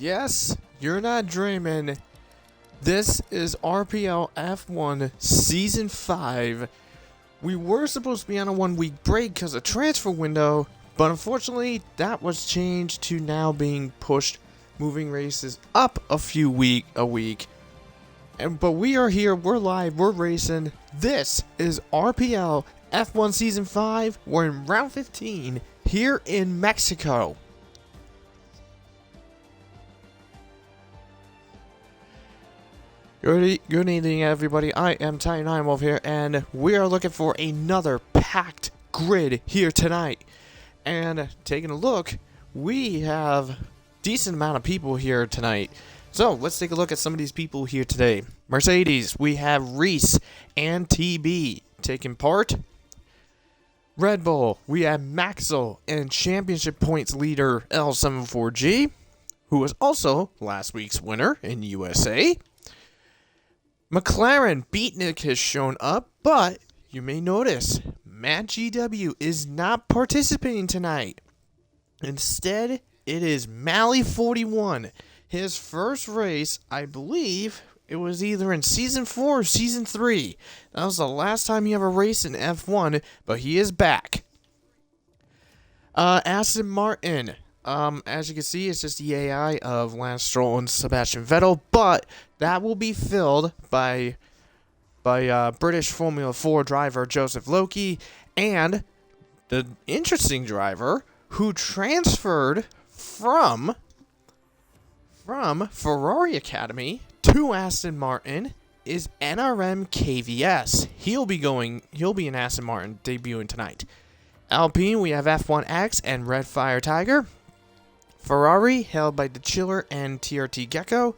Yes, you're not dreaming. This is RPL F1 Season 5. We were supposed to be on a 1-week break because of transfer window, but unfortunately that was changed to now being pushed, moving races up a week. But we are here, we're live, we're racing. This is RPL F1 Season 5. We're in round 15 here in Mexico. Good evening, everybody. I am Ironwolf here, and we are looking for another packed grid here tonight. And taking a look, we have a decent amount of people here tonight. So let's take a look at some of these people here today. Mercedes, we have Reese and TB taking part. Red Bull, we have Maxwell and championship points leader L74G, who was also last week's winner in USA. McLaren Beatnik has shown up, but you may notice Matt GW is not participating tonight. Instead, it is Mally41. His first race, I believe, it was either in Season 4 or Season 3. That was the last time he ever raced in F1, but he is back. Aston Martin. As you can see, it's just the AI of Lance Stroll and Sebastian Vettel, but that will be filled by British Formula 4 driver Joseph Loki and the interesting driver who transferred from Ferrari Academy to Aston Martin is NRM KVS. He'll be in Aston Martin debuting tonight. Alpine, we have F1X and Red Fire Tiger. Ferrari, held by the Chiller and TRT Gecko.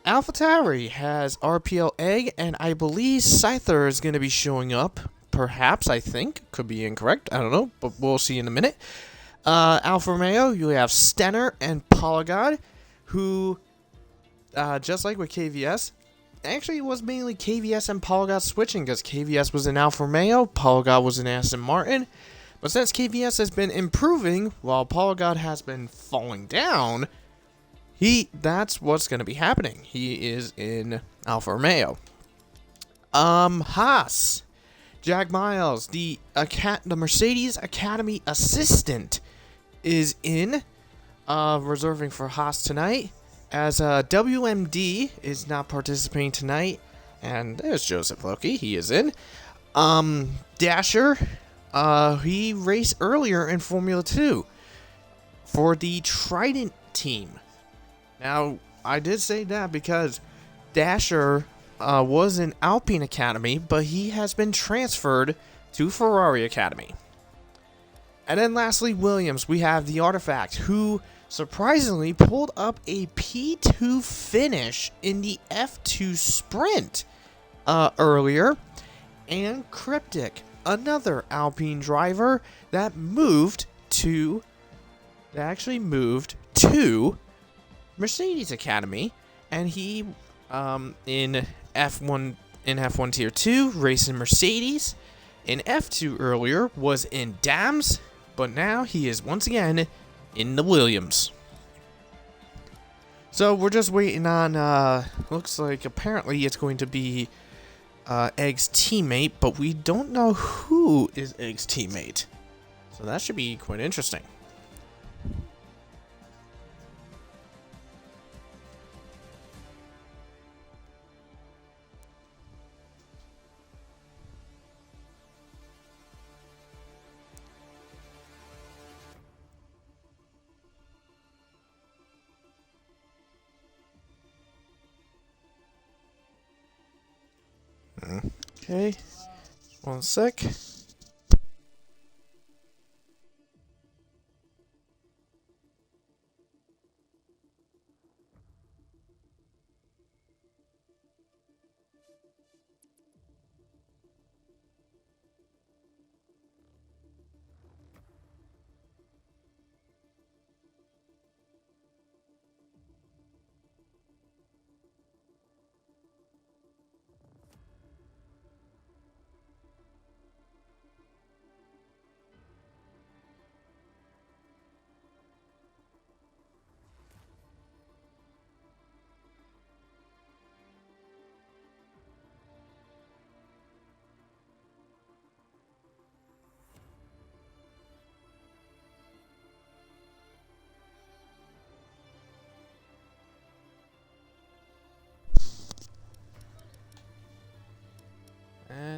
AlphaTauri has RPL Egg, and I believe Scyther is going to be showing up. Perhaps, I think. Could be incorrect. I don't know, but we'll see in a minute. Alfa Romeo, you have Stenner and Polygod, who, just like with KVS, actually it was mainly KVS and Polygod switching, because KVS was in Alfa Romeo, Polygod was in Aston Martin. But since KVS has been improving, while Polygod has been falling down, that's what's going to be happening. He is in Alfa Romeo. Haas. Jack Miles, the Mercedes Academy assistant, is in, reserving for Haas tonight. As WMD is not participating tonight. And there's Joseph Loki, he is in. Dasher. He raced earlier in Formula 2 for the Trident team. Now, I did say that because Dasher was in Alpine Academy, but he has been transferred to Ferrari Academy. And then lastly, Williams, we have the Artifact, who surprisingly pulled up a P2 finish in the F2 Sprint earlier. And Cryptic, another Alpine driver that actually moved to Mercedes Academy, and he in F1 Tier 2 racing Mercedes. In F2 earlier was in Dams, but now he is once again in the Williams. So we're just waiting on looks like apparently it's going to be Egg's teammate, but we don't know who is Egg's teammate. So that should be quite interesting. Okay, one sec.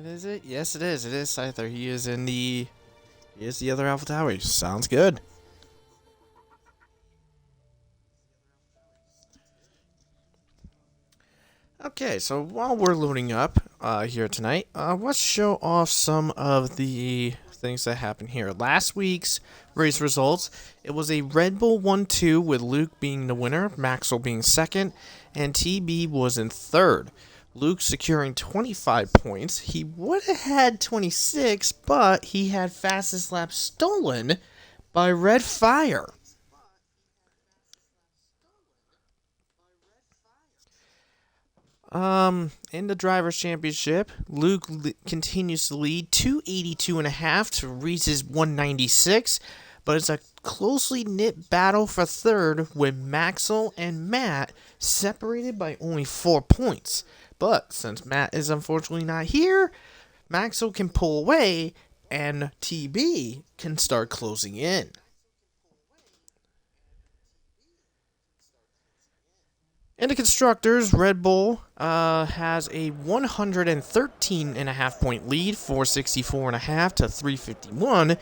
Is it? Yes, it is. It is Scyther. He is in the... He is the other Alpha Tower. Sounds good. Okay, so while we're loading up here tonight, let's show off some of the things that happened here. Last week's race results, it was a Red Bull 1-2 with Luke being the winner, Maxwell being second, and TB was in third. Luke securing 25 points. He would have had 26, but he had fastest lap stolen by Red Fire. In the Drivers' Championship, Luke continues to lead 282.5 to Reese's 196, but it's a closely knit battle for third with Maxwell and Matt separated by only 4 points. But since Matt is unfortunately not here, Maxwell can pull away and TB can start closing in. In the Constructors, Red Bull has a 113.5 point lead, 464.5 to 351.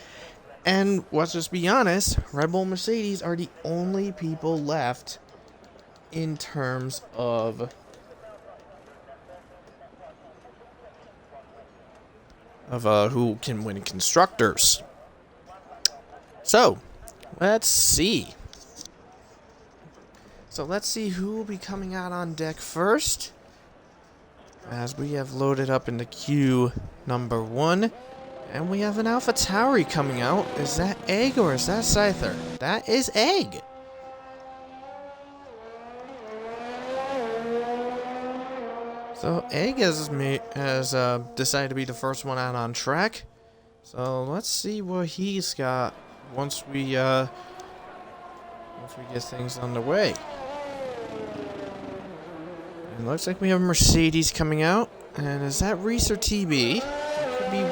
And let's just be honest, Red Bull and Mercedes are the only people left in terms of who can win Constructors. So, let's see. So let's see who will be coming out on deck first. As we have loaded up into queue number 1. And we have an Alpha Tauri coming out. Is that Egg or is that Scyther? That is Egg. So Egg has decided to be the first one out on track. So let's see what he's got once we get things underway. It looks like we have Mercedes coming out. And is that Reese or TB? It could be.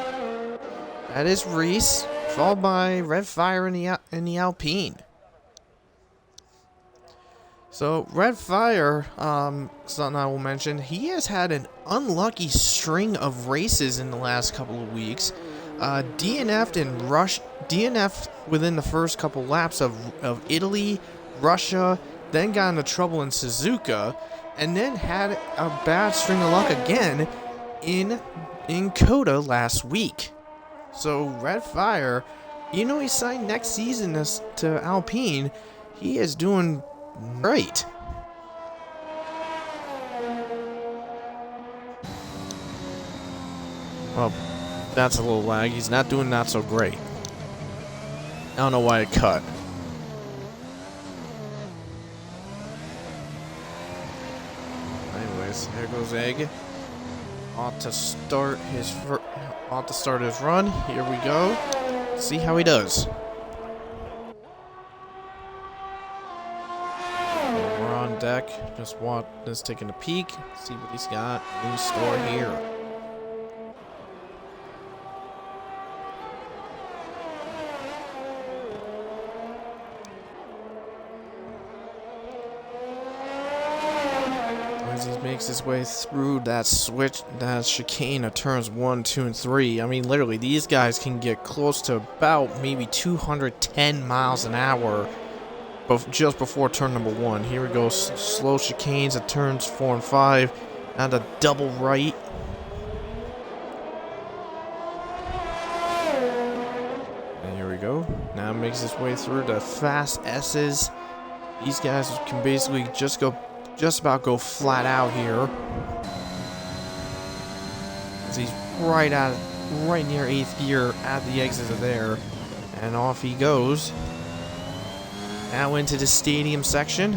That is Reese, followed by Red Fire in the Alpine. So Red Fire, something I will mention, he has had an unlucky string of races in the last couple of weeks. DNF'd within the first couple laps of Italy, Russia, then got into trouble in Suzuka, and then had a bad string of luck again in Coda last week. So Red Fire, he signed next season to Alpine. He is doing great. Well, that's a little lag. He's not doing not so great. I don't know why it cut. Anyways, here goes Egg. Ought to start his run. Here we go. See how he does. We're on deck. Just taking a peek. See what he's got in store here. As he makes his way through that chicane of turns 1, 2, and 3. I mean, literally, these guys can get close to about maybe 210 miles an hour just before turn number 1. Here we go, slow chicanes at turns 4 and 5. Now the double right. And here we go. Now makes his way through the fast S's. These guys can basically just about go flat out here. As he's right near 8th gear at the exit of there. And off he goes. Now into the stadium section.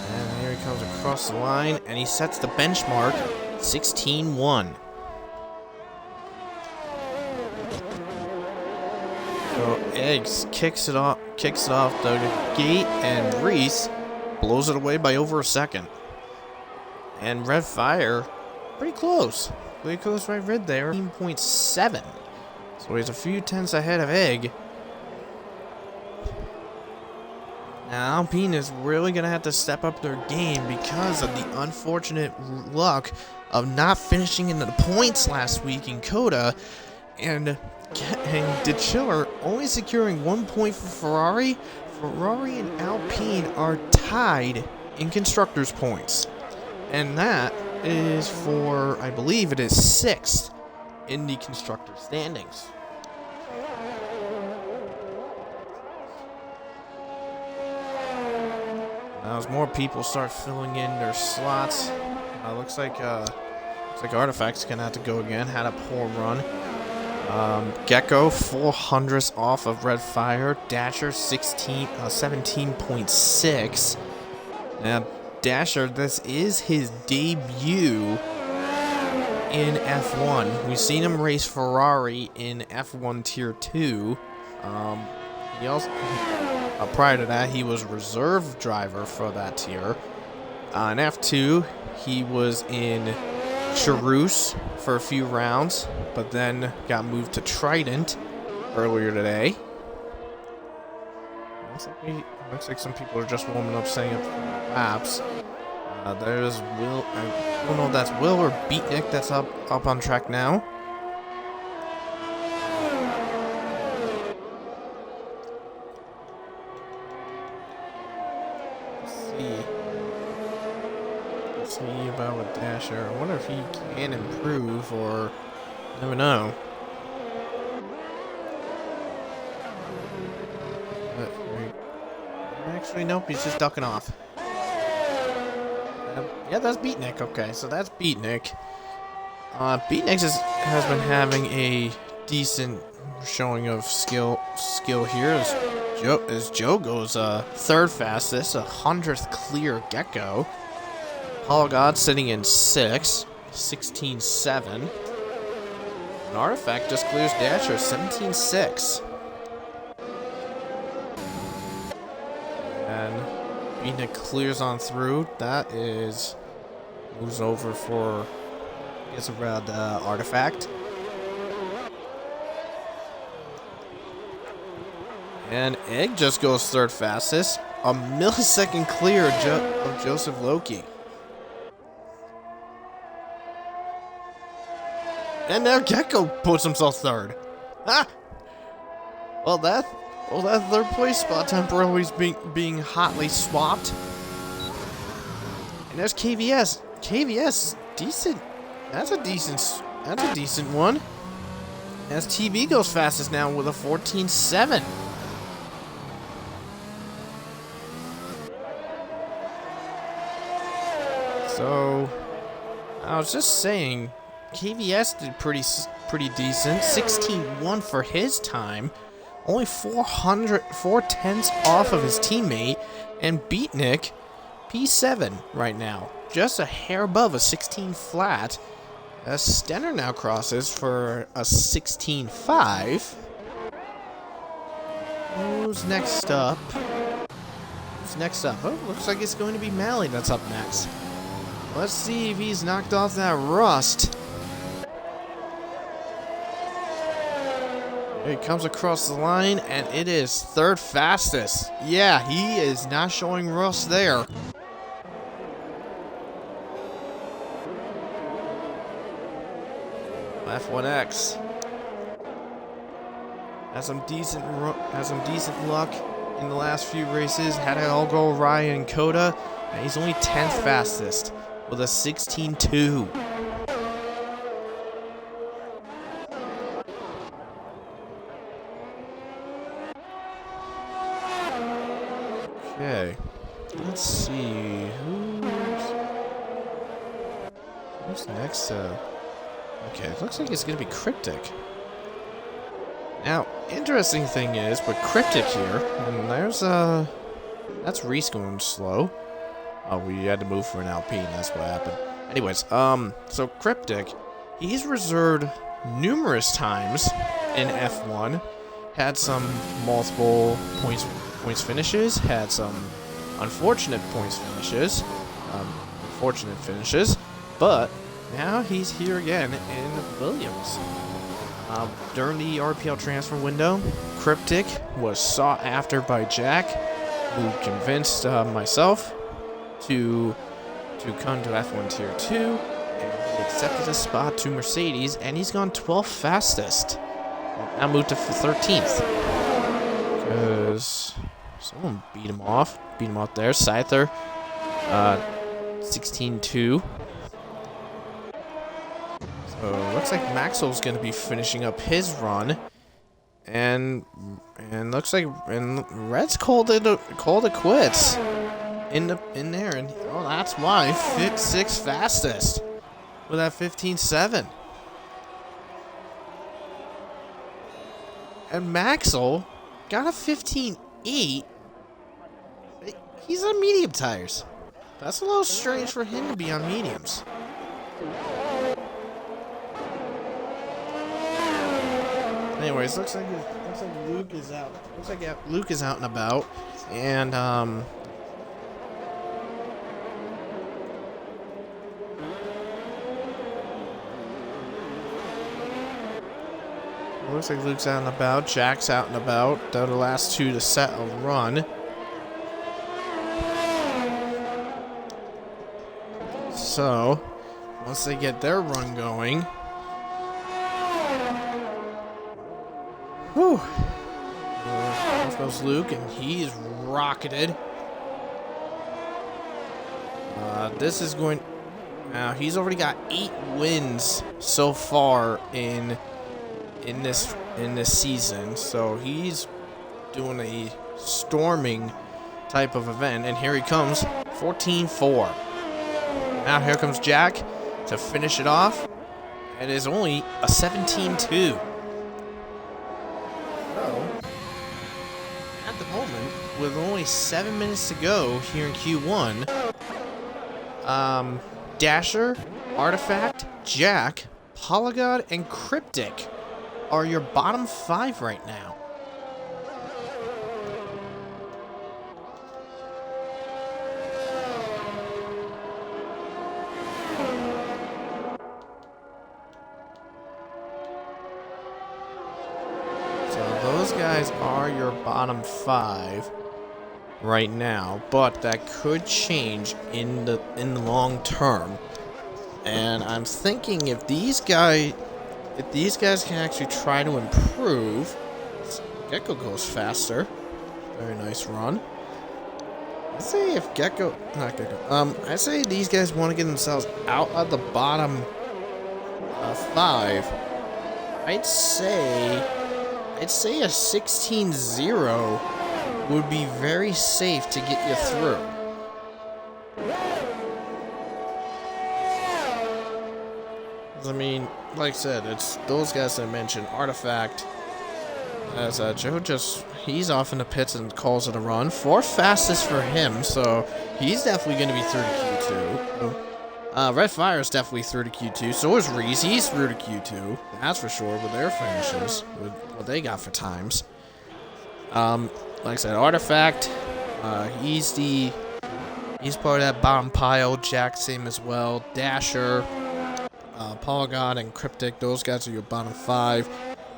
And here he comes across the line, and he sets the benchmark, 16-1. So Eggs kicks it off the gate, and Reese blows it away by over a second. And Red Fire, pretty close right red there, 18.7. So he's a few tenths ahead of Egg. Alpine is really going to have to step up their game because of the unfortunate luck of not finishing in the points last week in Coda, and De Chiller only securing 1 point for Ferrari. Ferrari and Alpine are tied in constructors' points, and that is for, I believe it is 6th in the constructor standings. Now, as more people start filling in their slots, looks like Artifact's gonna have to go again. Had a poor run. Gecko 400th off of Red Fire. Dasher 17.6. Now, Dasher, this is his debut in F1. We've seen him race Ferrari in F1 Tier 2. He also, prior to that, he was reserve driver for that tier. In F2, he was in Charus for a few rounds, but then got moved to Trident earlier today. Looks like some people are just warming up, setting up laps. There's Will. I don't know if that's Will or Beatnik that's up on track now. Let's see about with Dasher. I wonder if he can improve, or never know. Actually, nope, he's just ducking off. Yeah, that's Beatnik. Okay, so that's Beatnik. Beatnik has been having a decent showing of skill here as Joe goes third fastest, 100th clear Gecko. Hologod sitting in 6th, 16.7. An Artifact just clears Dasher, 17.6. And Beatnik clears on through. That is moves over for, I guess, around Artifact. And Egg just goes third fastest, a millisecond clear of Joseph Loki. And now Gecko puts himself third. Ah! Well, that third place spot temporarily is being hotly swapped. And there's KVS. KVS, decent. That's a decent one. As TB goes fastest now with a 14.7. So, I was just saying, KVS did pretty decent. 16.1 for his time. Only 4/10 off of his teammate. And Beatnik, P7 right now. Just a hair above a 16 flat. As Stenner now crosses for a 16.5. Who's next up? Oh, looks like it's going to be Mally that's up next. Let's see if he's knocked off that rust. He comes across the line, and it is third fastest. Yeah, he is not showing rust there. F1X has some decent luck in the last few races. Had it all go awry in Coda, and he's only 10th fastest with a 16.2. Okay, let's see who's next. Okay, it looks like it's gonna be Cryptic. Now, interesting thing is with Cryptic here, and there's that's Reese going slow. Oh, we had to move for an Alpine. That's what happened. Anyways, so Cryptic, he's reserved numerous times in F1. Had some multiple points finishes, had some unfortunate finishes, but now he's here again in Williams. During the RPL transfer window, Cryptic was sought after by Jack. who convinced myself to come to F1 Tier 2, and he accepted a spot to Mercedes, and he's gone 12th fastest. Now moved to 13th. Because someone beat him off there. Scyther, 16-2. So looks like Maxwell's going to be finishing up his run. And looks like Red's called it quits in there, and oh, that's why 6th fastest with that 15.7. And Maxwell got a 15.8. He's on medium tires. That's a little strange for him to be on mediums. Anyways, looks like Luke is out. Looks like Luke is out and about, and looks like Luke's out and about. Jack's out and about. They're the last two to set a run. So once they get their run going. Whew. Off goes Luke, and he's rocketed. This is going. Now he's already got 8 wins so far in this season, so he's doing a storming type of event. And here he comes, 14-4. Now here comes Jack to finish it off. It is only a 17-2. At the moment, with only 7 minutes to go here in Q1, Dasher, Artifact, Jack, Polygon, and Cryptic are your bottom 5 right now. Those guys are your bottom 5 right now, but that could change in the long term. And I'm thinking if these guys can actually try to improve, Gecko goes faster. Very nice run. I say if I say these guys want to get themselves out of the bottom 5. I'd say a 16-0 would be very safe to get you through. I mean, like I said, it's those guys that I mentioned. Artifact, as Joe he's off in the pits and calls it a run. 4th fastest for him, so he's definitely going to be through to Q2. Red Fire is definitely through to Q2. So is Reese. He's through to Q2. That's for sure with their finishes, with what they got for times. Like I said, Artifact, he's part of that bottom pile. Jack, same as well. Dasher, Polygon, and Cryptic, those guys are your bottom 5.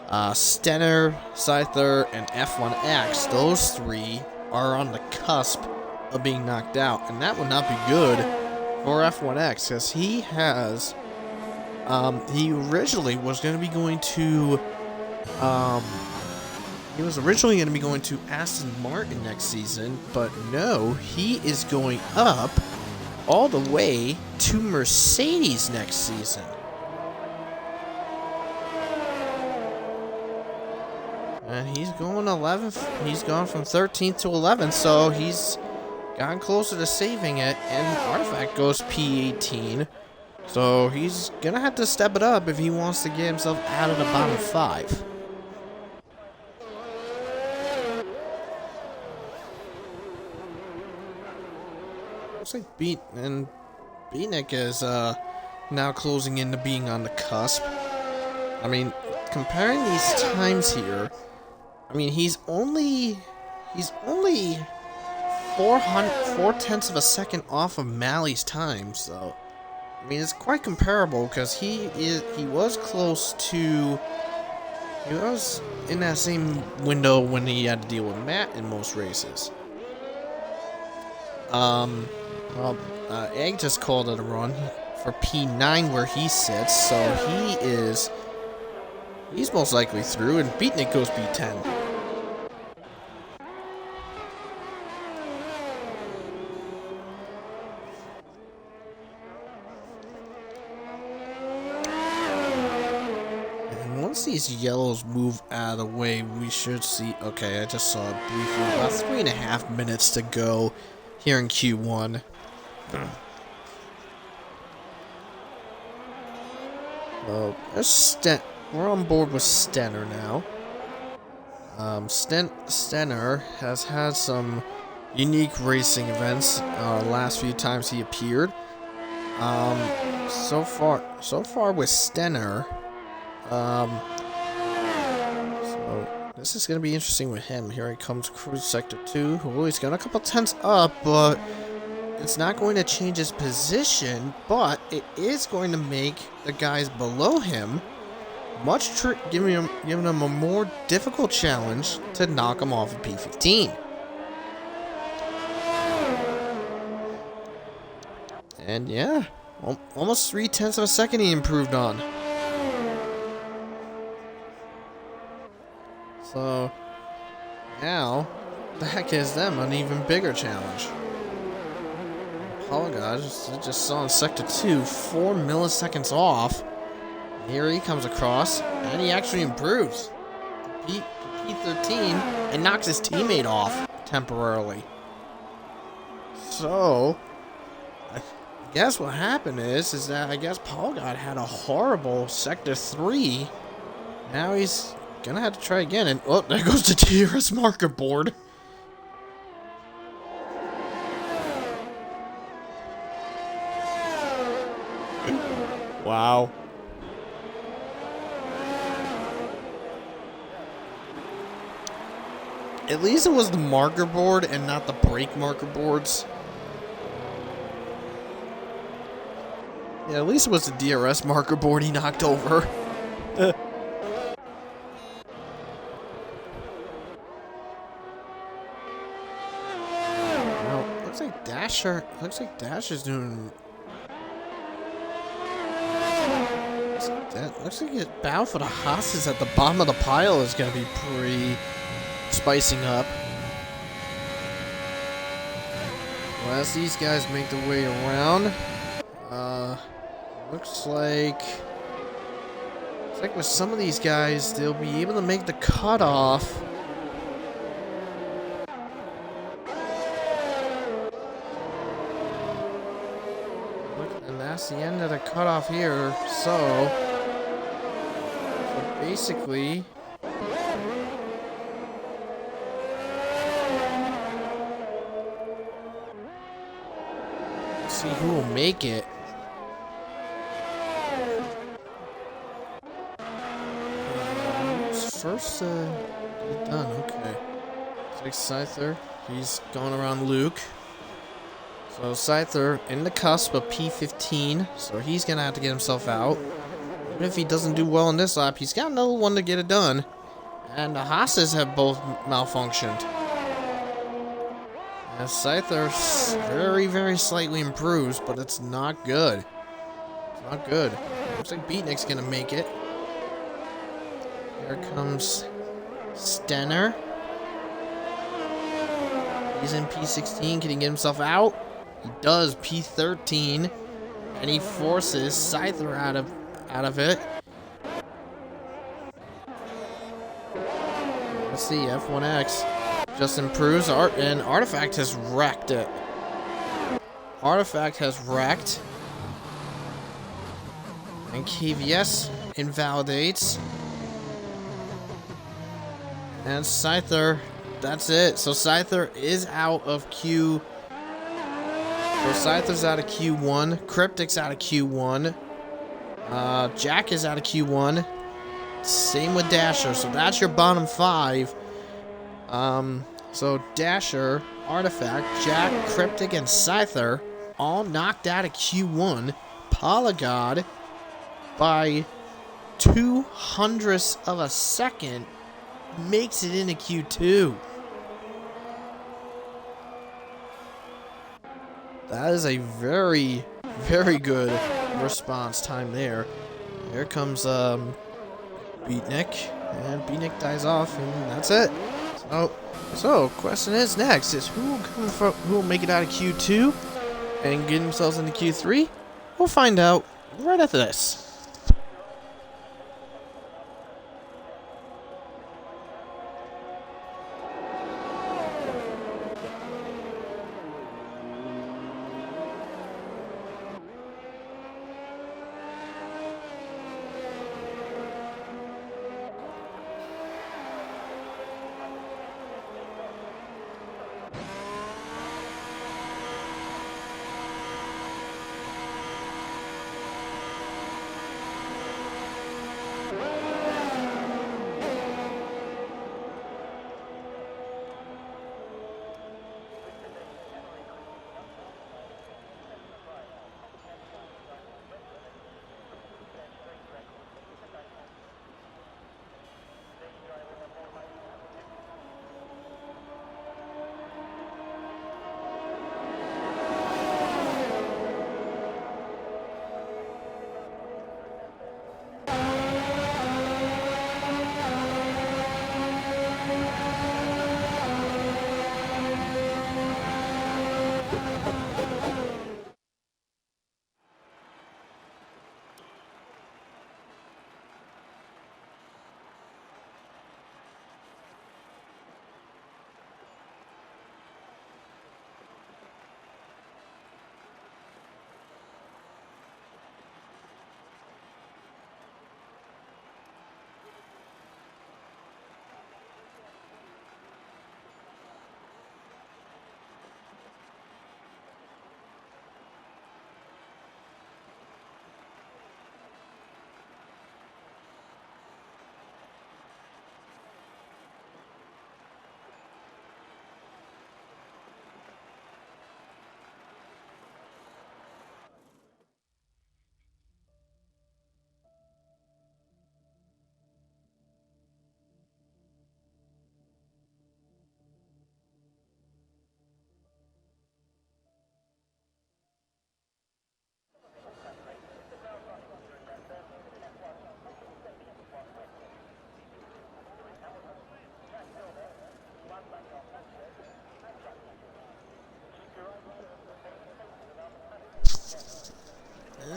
Stenner, Scyther, and F1X, those 3 are on the cusp of being knocked out, and that would not be good for F1X, because he has, he originally was going to be going to, Aston Martin next season, but no, he is going up all the way to Mercedes next season. And he's going 11th. He's gone from 13th to 11th, so he's gotten closer to saving it. And Artifact goes P18, so he's gonna have to step it up if he wants to get himself out of the bottom 5. Looks like Beatnik is now closing into being on the cusp. I mean, comparing these times here, I mean, he's only 4/10 of a second off of Malley's time, so I mean it's quite comparable, because he was in that same window when he had to deal with Matt in most races. Well, Egg just called it a run for P9 where he sits, so he's most likely through, and Beatnik goes P10. And once these yellows move out of the way, we should see. Okay, I just saw it briefly. About 3.5 minutes to go here in Q1. Oh, we're on board with Stenner now. Stenner has had some unique racing events last few times he appeared. So far with Stenner, so this is gonna be interesting with him. Here he comes, Cruise Sector 2. Oh, he's got a couple tenths up, but it's not going to change his position, but it is going to make the guys below him giving him a more difficult challenge to knock him off of P15. And yeah, almost 0.3 of a second he improved on. So now that gives them an even bigger challenge. Oh god, just saw in Sector 2, 4 milliseconds off. Here he comes across, and he actually improves to P13 and knocks his teammate off temporarily. So, I guess what happened is that I guess Paul God had a horrible Sector 3. Now he's gonna have to try again, and oh, there goes the DRS marker board. Wow. At least it was the marker board and not the brake marker boards. Yeah, at least it was the DRS marker board he knocked over. Well, looks like Dasher's doing. Looks like his battle for the Haas's at the bottom of the pile is going to be pretty spicing up. Well, as these guys make their way around, looks like with some of these guys, they'll be able to make the cutoff. And that's the end of the cutoff here. So basically, let's see who will make it. First, done. Okay. Looks like Scyther. He's going around Luke. So Scyther in the cusp of P15, so he's gonna have to get himself out. Even if he doesn't do well in this lap, he's got another one to get it done. And the Haas's have both malfunctioned. And Scyther very, very slightly improves, but it's not good. It's not good. Looks like Beatnik's gonna make it. Here comes Stenner. He's in P16. Can he get himself out? He does. P13, and he forces Scyther out of it. Let's see. F1X just improves. And Artifact has wrecked it. Artifact has wrecked. And KVS invalidates. And Scyther, that's it. So Scyther is out of Q. So Scyther's out of Q1. Cryptic's out of Q1. Jack is out of Q1. Same with Dasher. So that's your bottom 5. So Dasher, Artifact, Jack, Cryptic, and Scyther all knocked out of Q1. Polygod by 0.02 of a second makes it into Q2. That is a very, very good response time there. Here comes Beatnik, and Beatnik dies off, and that's it. So question is next is who will make it out of Q2 and get themselves into Q3? We'll find out right after this.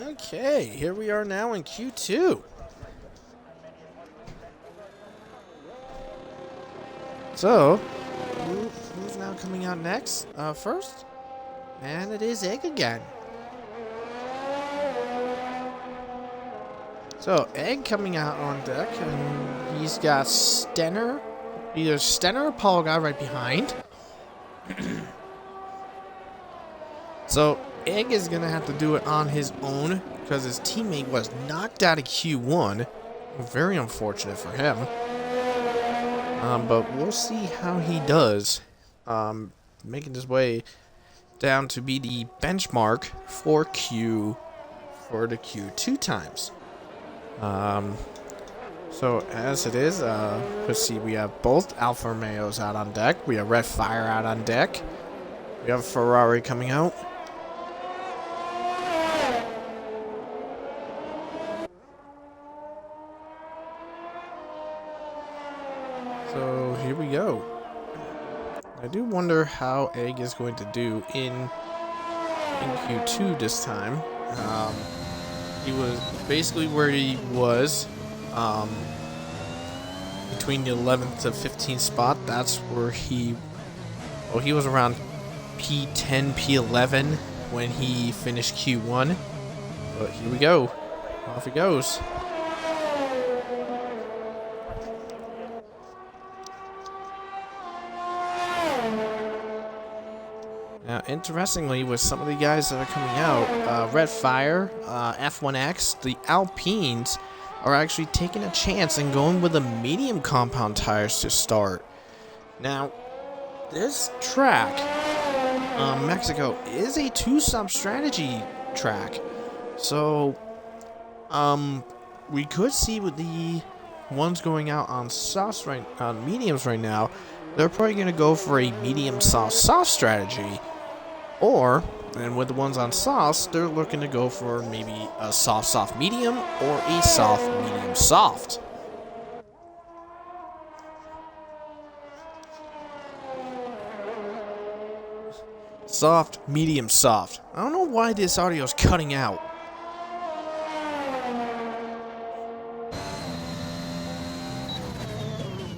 Okay, here we are now in Q2. So, who's now coming out next? First? And it is Egg again. So, Egg coming out on deck, and he's got Stenner, either Stenner or Paul Guy right behind. So, Egg is going to have to do it on his own because his teammate was knocked out of Q1. Very unfortunate for him. But we'll see how he does. Making his way down to be the benchmark for the Q2 times. So as it is, let's see, we have both Alfa Romeos out on deck. We have Red Fire out on deck. We have Ferrari coming out. So here we go. I do wonder how Egg is going to do in Q2 this time. He was basically where he was between the 11th to 15th spot. That's where he was around P10, P11 when he finished Q1. But here we go. Off he goes. Now, interestingly, with some of the guys that are coming out, Red Fire, F1X, the Alpines are actually taking a chance and going with the medium compound tires to start. Now, this track, Mexico, is a two-stop strategy track. So, we could see with the ones going out on softs on mediums right now, they're probably going to go for a medium soft strategy. Or And with the ones on sauce, they're looking to go for maybe a soft medium or a soft medium soft. Soft, medium, soft. I don't know why this audio is cutting out.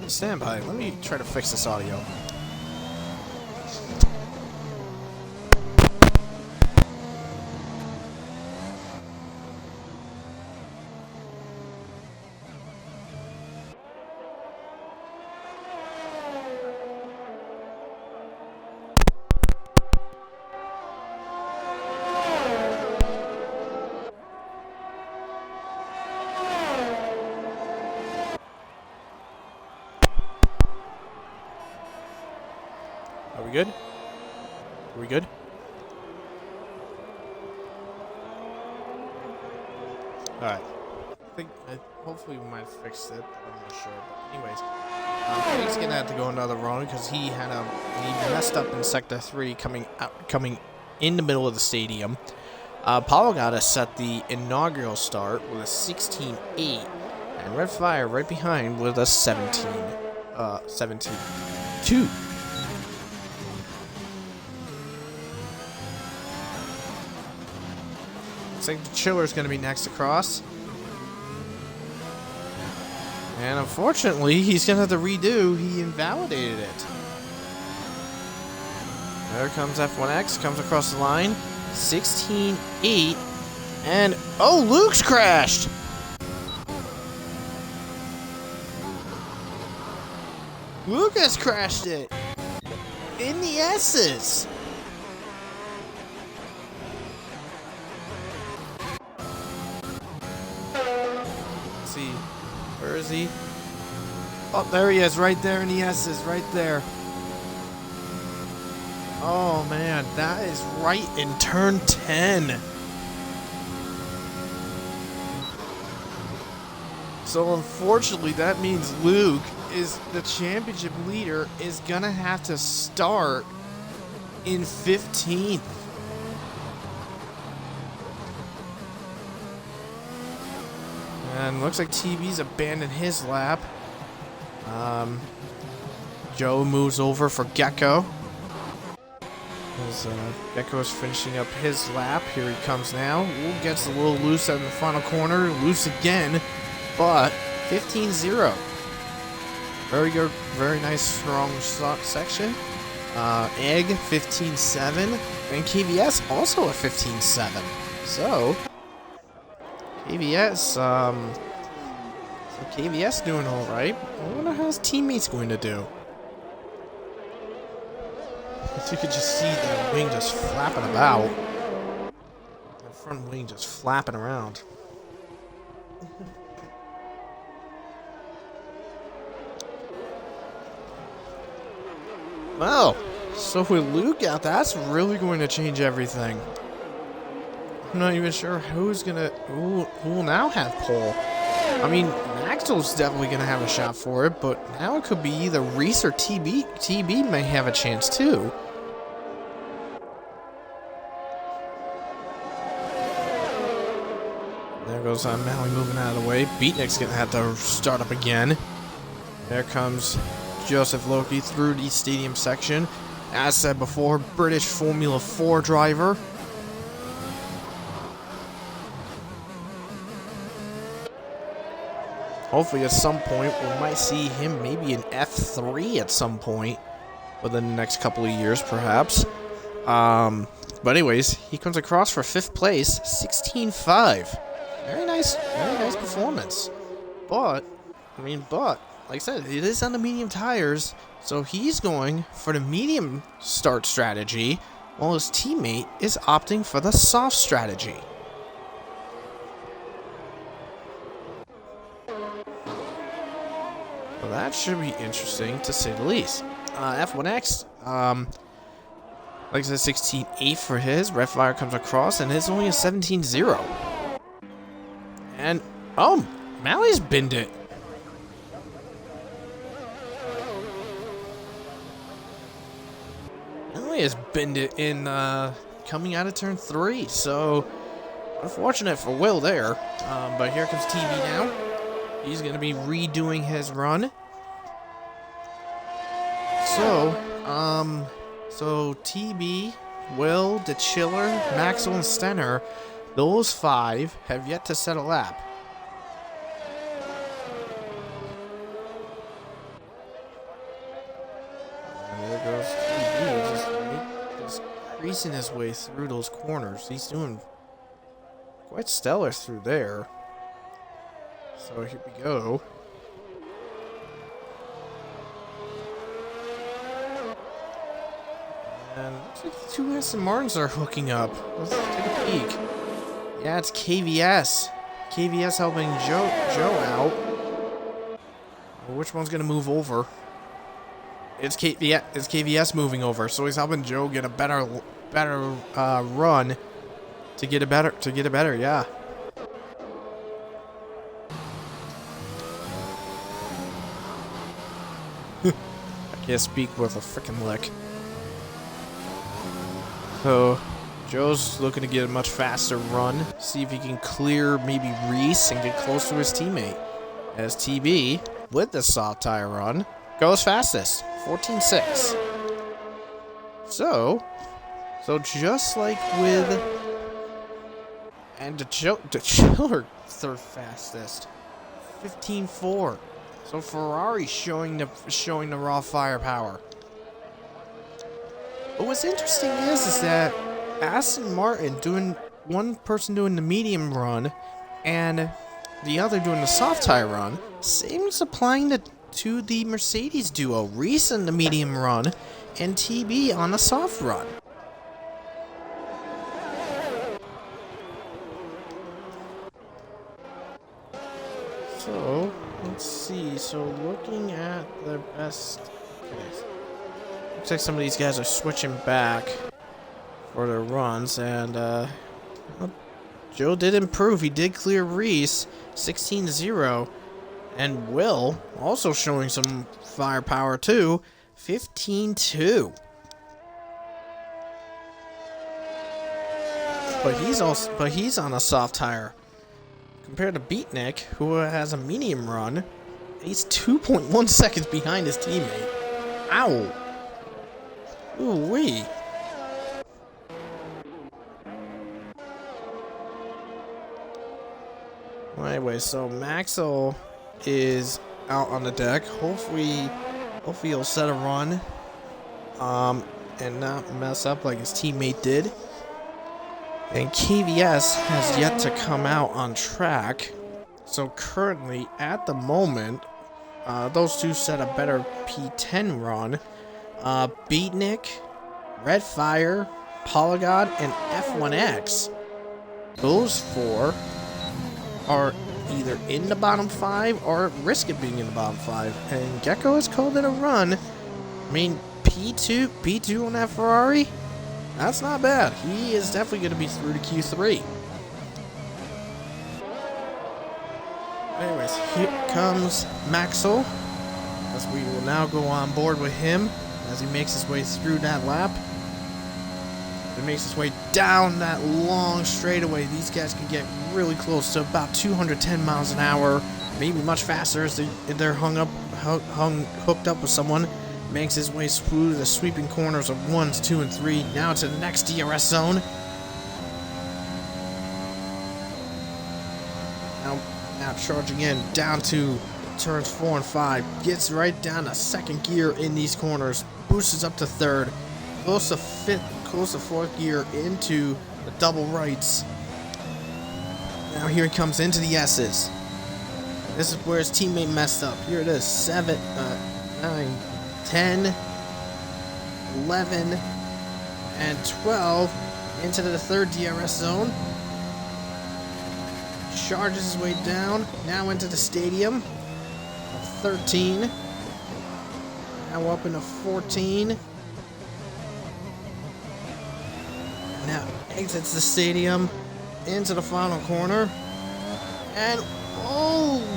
Stand by. Let me try to fix this audio. Are we good? Are we good? Alright. I think, hopefully we might have fixed it, but I'm not sure. But anyways, he's gonna have to go another run because he messed up in Sector 3 coming in the middle of the stadium. Paulo got to set the inaugural start with a 16-8, and Red Fire right behind with a 17-2. Looks like the Chiller's going to be next across. And unfortunately, he's going to have to redo. He invalidated it. There comes F1X, comes across the line. 16-8. And, oh, Luke's crashed! Lucas crashed it! In the S's! See, where is he? Oh, there he is, right there in the S's, right there. Oh man, that is right in turn 10. So unfortunately, that means Luke is the championship leader, is gonna have to start in 15th. And looks like TV's abandoned his lap. Joe moves over for Gecko. As Gecko is finishing up his lap. Here he comes now. Ooh, gets a little loose at the final corner. Loose again. But 15-0. Very good. Very nice, strong section. Egg 15-7. And KVS also a 15-7. So KVS doing all right. I wonder how his teammates going to do. If you could just see the wing just flapping about. The front wing just flapping around. Well, so with Luke out, that's really going to change everything. I'm not even sure who will now have pole. I mean, Maxwell's definitely going to have a shot for it, but now it could be either Reese or TB. TB may have a chance too. There goes Maui moving out of the way. Beatnik's going to have to start up again. There comes Joseph Loki through the stadium section. As said before, British Formula 4 driver. Hopefully at some point we might see him maybe in F3 at some point within the next couple of years perhaps. But anyways, he comes across for 5th place, 16-5. Very nice performance. But like I said, it is on the medium tires, so he's going for the medium start strategy while his teammate is opting for the soft strategy. Well, that should be interesting, to say the least. F1X, like I said, 16-8 for his. Red Fire comes across, and it's only a 17-0. And, oh, Mally's binned it. Mally has binned it in coming out of turn 3. So, unfortunate for Will there. But here comes TV now. He's going to be redoing his run. So TB, Will, the Chiller, Maxwell, and Stenner, those 5 have yet to set a lap. And there goes TB, just creasing his way through those corners. He's doing quite stellar through there. So here we go. And looks like the 2 Aston Martins are hooking up. Let's take a peek. Yeah, it's KVS. KVS helping Joe out. Which one's gonna move over? It's KVS moving over, so he's helping Joe get a better run to get it better. Yeah. I can't speak with a freaking lick. So, Joe's looking to get a much faster run. See if he can clear maybe Reese and get close to his teammate. As TB, with the soft tire run, goes fastest. 14.6. So just like with... And the Chiller third fastest. 15.4. So Ferrari showing the raw firepower. But what's interesting is that Aston Martin doing one person doing the medium run and the other doing the soft tire run seems applying to the Mercedes duo. Reese on the medium run and TB on the soft run. So let's see. So looking at the best. Okay. Looks like some of these guys are switching back for their runs, and well, Joe did improve. He did clear Reese, 16-0, and Will also showing some firepower too, 15-2. But he's on a soft tire compared to Beatnik, who has a medium run. He's 2.1 seconds behind his teammate. Ow. Ooh-wee. Well, anyway, so Maxwell is out on the deck. Hopefully he'll set a run, and not mess up like his teammate did. And KVS has yet to come out on track. So currently, at the moment, those two set a better P10 run. Beatnik, Redfire, Polygon, and F1X. Those 4 are either in the bottom 5 or risk it being in the bottom 5. And Gecko has called it a run. I mean, P2 on that Ferrari? That's not bad. He is definitely going to be through to Q3. Anyways, here comes Maxwell, as we will now go on board with him as he makes his way through that lap. He makes his way down that long straightaway. These guys can get really close to about 210 miles an hour, maybe much faster as they're hooked up with someone. Makes his way through the sweeping corners of 1s, 2, and 3. Now to the next DRS zone. Now charging in down to turns 4 and 5. Gets right down to second gear in these corners. Boosts up to third. Close to fourth gear into the double rights. Now here he comes into the S's. This is where his teammate messed up. Here it is. 7, 9, 10, 11, and 12 into the third DRS zone. Charges his way down, now into the stadium. 13. Now up into 14. Now exits the stadium into the final corner. And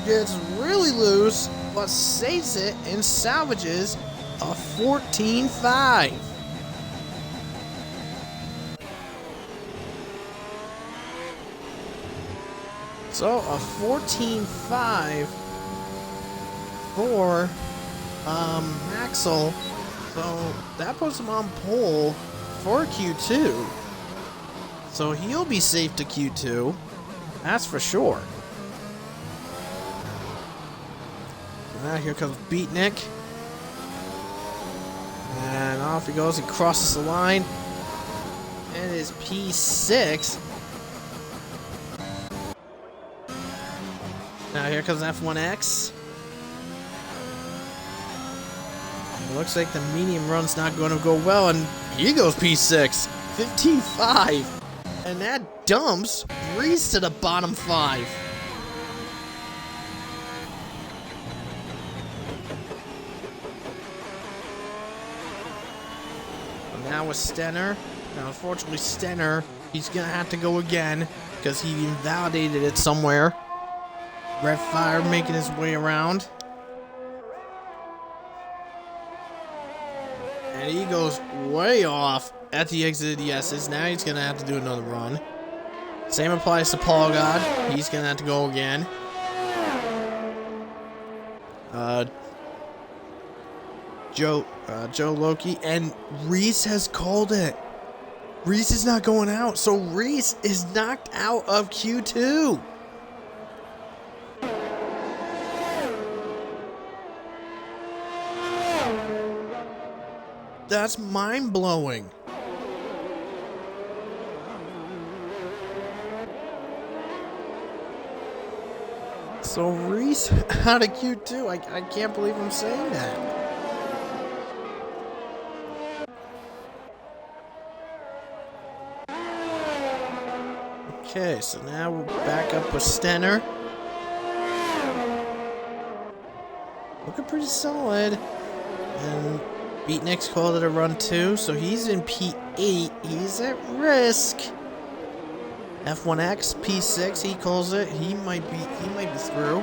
gets really loose, but saves it and salvages a 14.5. So a 14.5 for Axel. So that puts him on pole for Q2. So he'll be safe to Q2. That's for sure. So now here comes Beatnik. And off he goes. He crosses the line. And it is P6. Now here comes F1X. It looks like the medium run's not going to go well, and here goes P6. 15.5. And that dumps Reese to the bottom 5. And now with Stenner. Now unfortunately Stenner, he's going to have to go again because he invalidated it somewhere. Red Fire making his way around. And he goes way off at the exit of the S's. Now he's going to have to do another run. Same applies to Paul God. He's going to have to go again. Joe Loki. And Reese has called it. Reese is not going out. So Reese is knocked out of Q2. That's mind-blowing. So Reese out of Q2. I can't believe I'm saying that. Okay, so now we're back up with Stenner. Looking pretty solid. And Beatnik's called it a run too, so he's in P8. He's at risk. F1X, P6, he calls it. He might be through.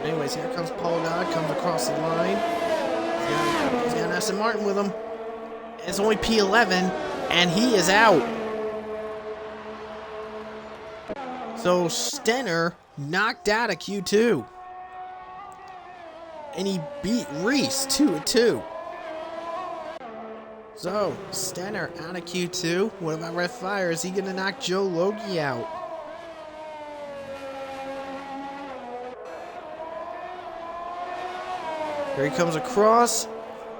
Anyways, here comes Paul God, comes across the line. He's got an Aston Martin with him. It's only P11, and he is out. So Stenner knocked out of Q2. And he beat Reese 2-2. So, Stenner out of Q2. What about Red Fire? Is he going to knock Joe Logie out? Here he comes across.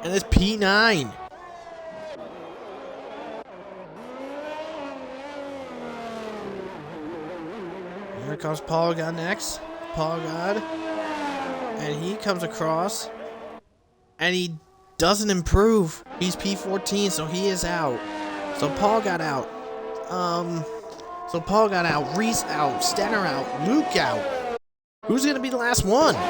And it's P9. Here comes Paul God next. Paul God. And he comes across, and he doesn't improve. He's P14, so he is out. So Paul got out. Reese out, Stenner out, Luke out. Who's gonna be the last one? Here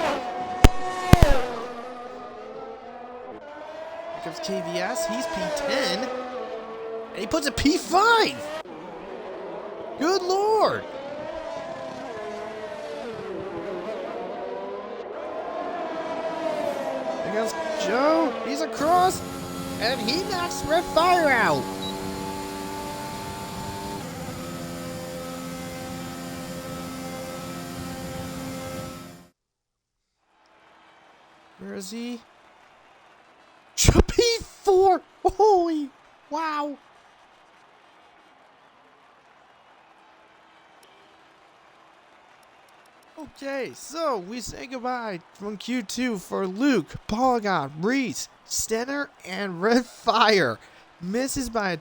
comes KVS. He's P10, and he puts a P5. Good Lord. Joe, he's across, and he knocks Red Fire out. Where is he? P4! Holy wow! Okay, so we say goodbye from Q2 for Luke, Paul God, Reese, Stenner, and Red Fire. Misses by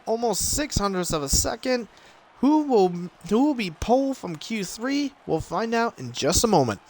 almost 600ths of a second. Who will be pole from Q3? We'll find out in just a moment.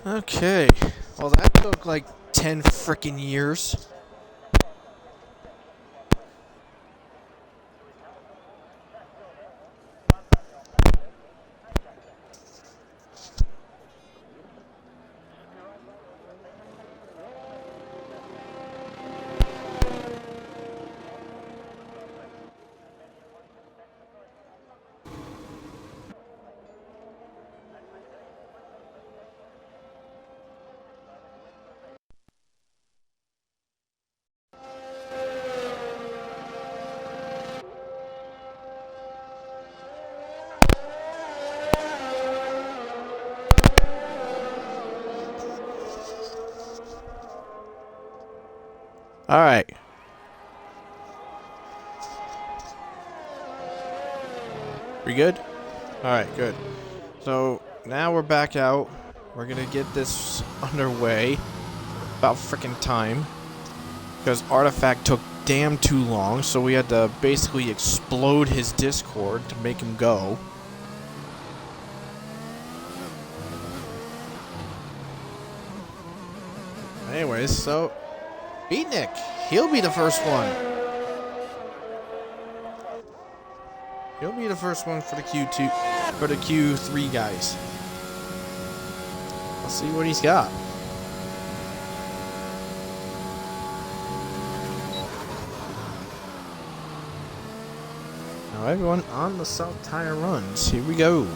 Okay. Well, that took like 10 frickin' years. Alright. We good? Alright, good. So, now we're back out. We're gonna get this underway. About frickin' time. Because Artifact took damn too long, so we had to basically explode his Discord to make him go. Anyways, so Beatnik, he'll be the first one. He'll be the first one for the Q2, for the Q3 guys. Let's see what he's got. Now everyone on the South Tire runs. Here we go.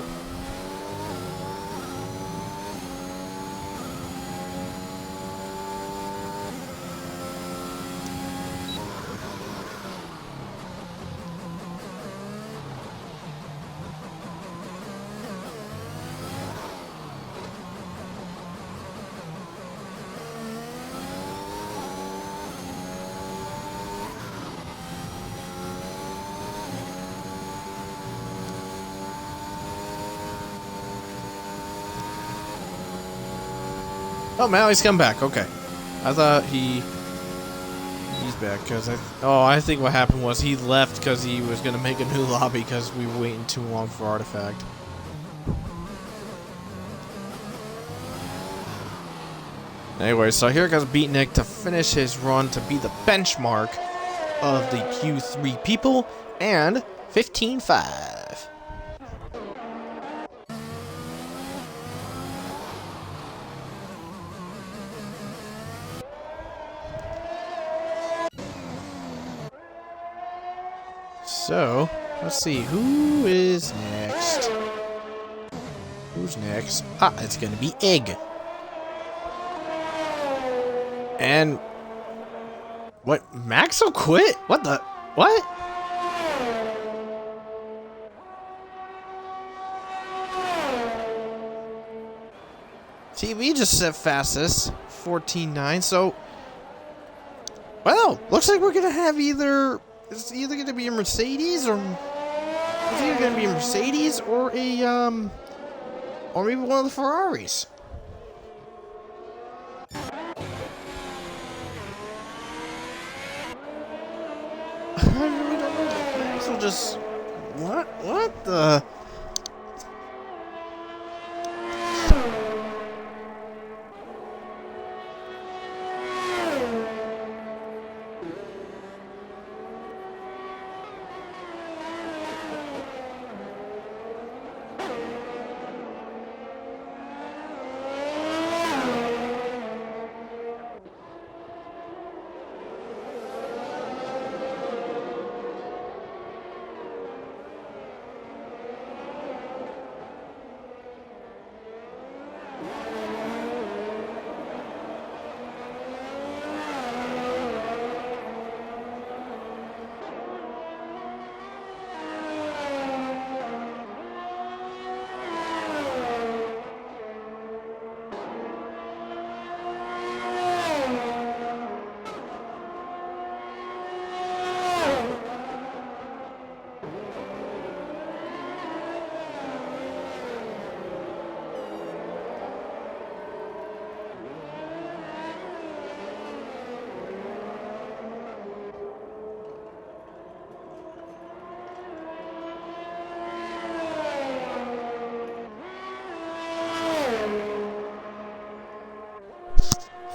Oh, Mally's come back. Okay. I thought he's back because I think what happened was he left because he was gonna make a new lobby because we were waiting too long for Artifact. Anyway, so here goes Beatnik to finish his run to be the benchmark of the Q3 people and 15-5. So, let's see, who is next? Who's next? Ah, it's gonna be Egg. And... what? Max'll quit? What the... what? TV just set fastest, 14-9, so... well, looks like we're gonna have either... it's either gonna be a Mercedes or... it's either gonna be a Mercedes or a, or maybe one of the Ferraris. I really don't know. Max will just... what the...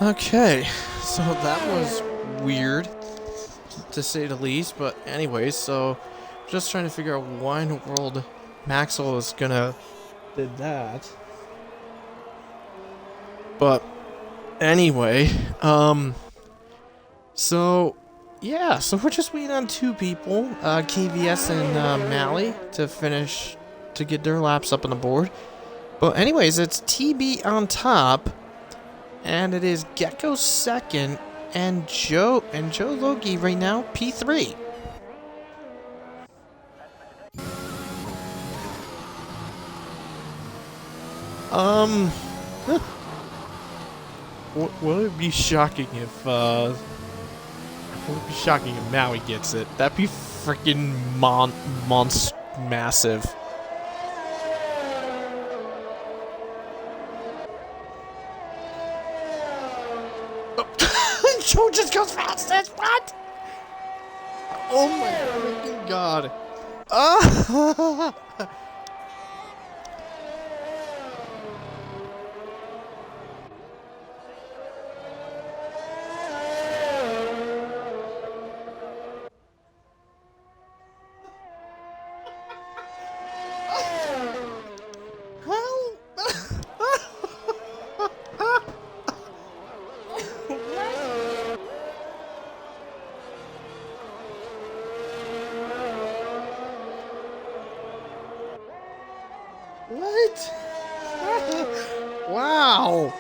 Okay, so that was weird, to say the least, but anyways, so just trying to figure out why in the world Maxwell is gonna did that. But anyway, so yeah, so we're just waiting on two people, KVS and Mally, to get their laps up on the board. But anyways, it's TB on top, and it is Gecko second, and Joe Logie right now P3. Would it be shocking if Maui gets it? That'd be freaking massive. Oh. Joe just goes fastest. What? Oh my freaking god. What? Wow.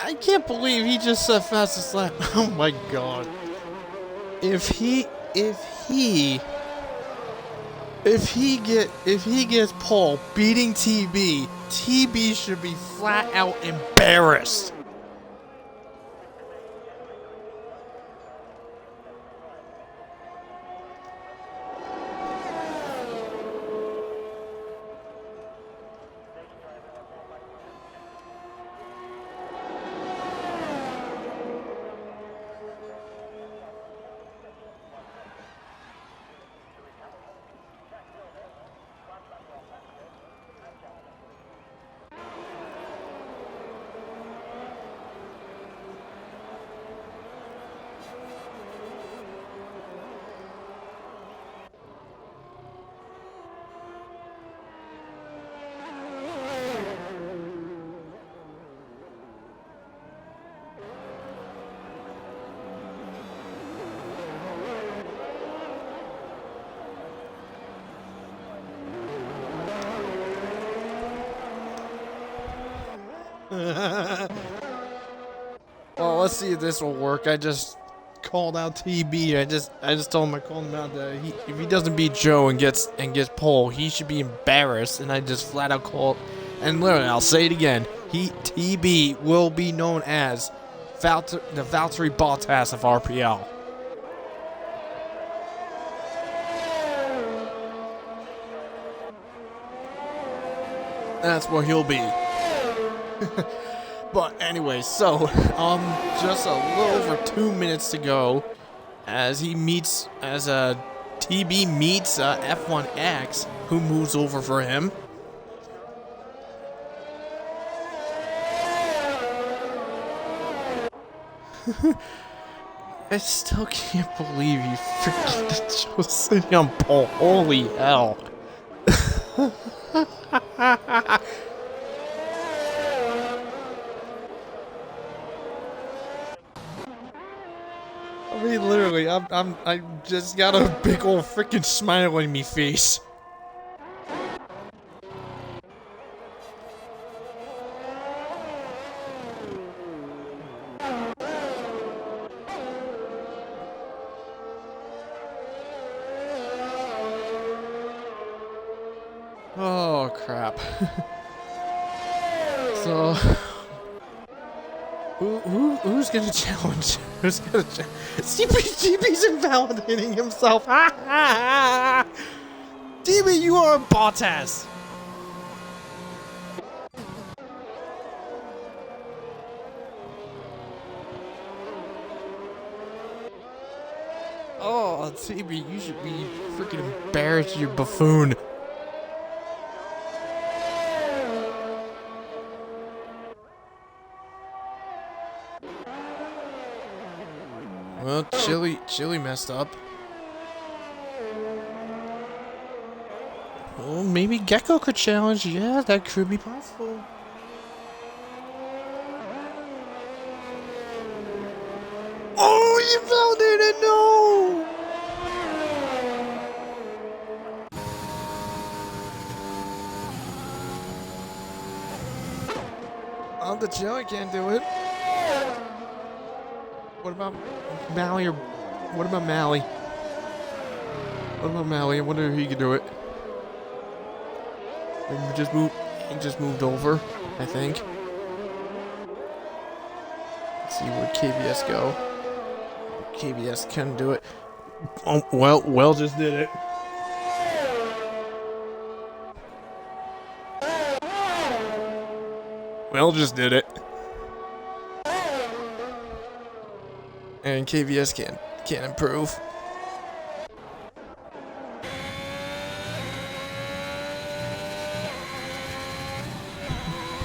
I can't believe he just said fastest lap. Oh my god. If he gets Paul beating TB should be flat out embarrassed. Well, let's see if this will work. I just called out TB. I just told him I called him out that if he doesn't beat Joe and gets Paul, he should be embarrassed. And I just flat out called. And literally, I'll say it again. TB will be known as the Valtteri Bottas of RPL. That's what he'll be. But anyway, so just a little over 2 minutes to go as TB meets F1X, who moves over for him. I still can't believe you freaking Joe sitting on pole. Holy hell. I mean, literally, I just got a big old freaking smile on me face. Oh crap. So who's gonna challenge? Who's gonna challenge? TB's invalidating himself. TB, you are a Bottas. Oh, TB, you should be freaking embarrassed, you buffoon. Well, Chili messed up. Well, maybe Gecko could challenge. Yeah, that could be possible. Oh, you found it and no! Oh, the Chili can't do it. What about Mally or what about Mally? What about Mally? I wonder if he could do it. He just moved over, I think. Let's see where KVS go. KVS can do it. Oh, well just did it. Well just did it. And KVS can't improve.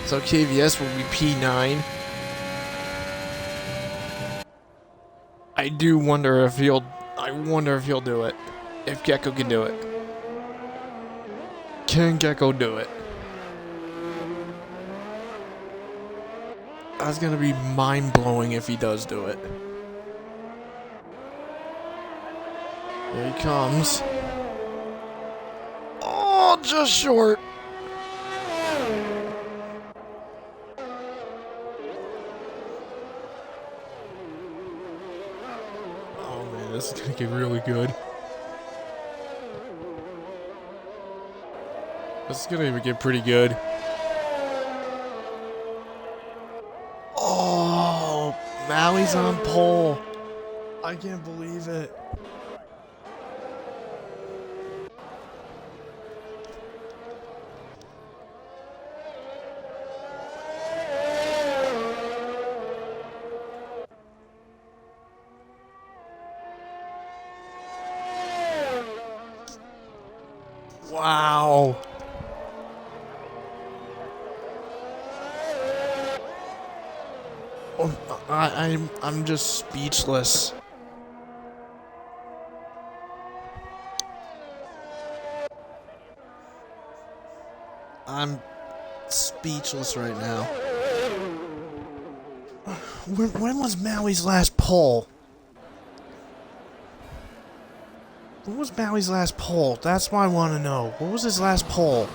So KVS will be P9. I wonder if he'll do it. If Gecko can do it. Can Gecko do it? That's gonna be mind-blowing if he does do it. Here he comes. Oh, just short. Oh man, this is gonna get really good. This is gonna even get pretty good. Oh, Maui's on pole. I can't believe it. Wow. Oh, I'm just speechless. I'm speechless right now. When was Maui's last poll? When was Maui's last poll? That's what I want to know. What was his last poll?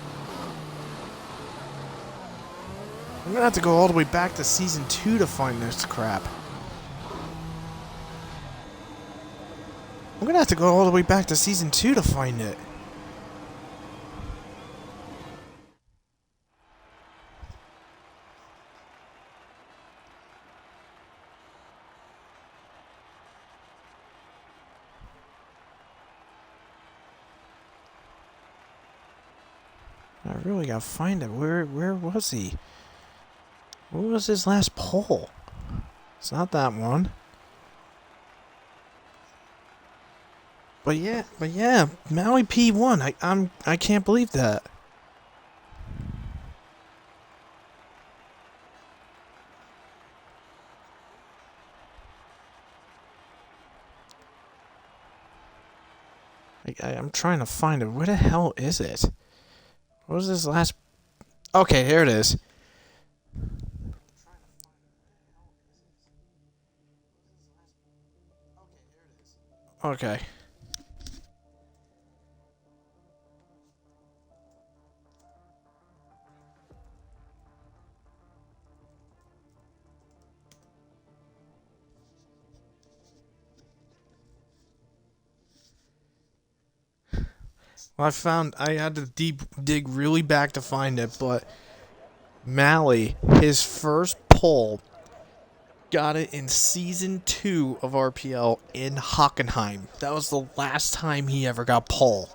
I'm gonna have to go all the way back to season 2 to find this crap. I'm gonna have to go all the way back to season 2 to find it. I really gotta find it. Where was he? What was his last poll? It's not that one. But yeah, Maui P1. I can't believe that. I'm trying to find it. Where the hell is it? What was his last? Okay, here it is. Okay. Well, I had to dig really back to find it, but Mally, his first poll, got it in season 2 of RPL in Hockenheim. That was the last time he ever got pole.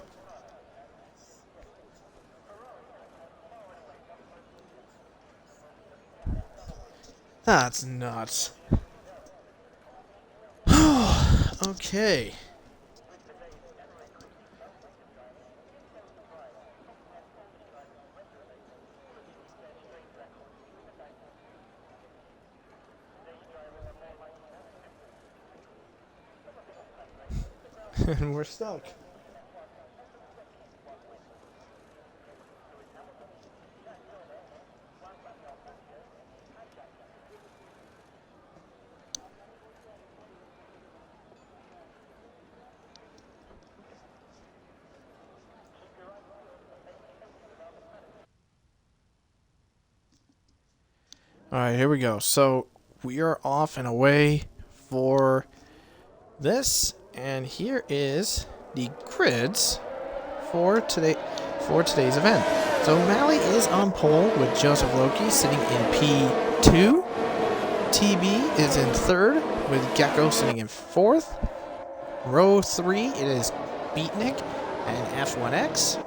That's nuts. Okay. And we're stuck. Alright, here we go. So, we are off and away for this, and here is the grids for today's event. So Mally is on pole with Joseph Loki sitting in P2. TB is in third with Gecko sitting in fourth. Row 3 it is Beatnik and F1X.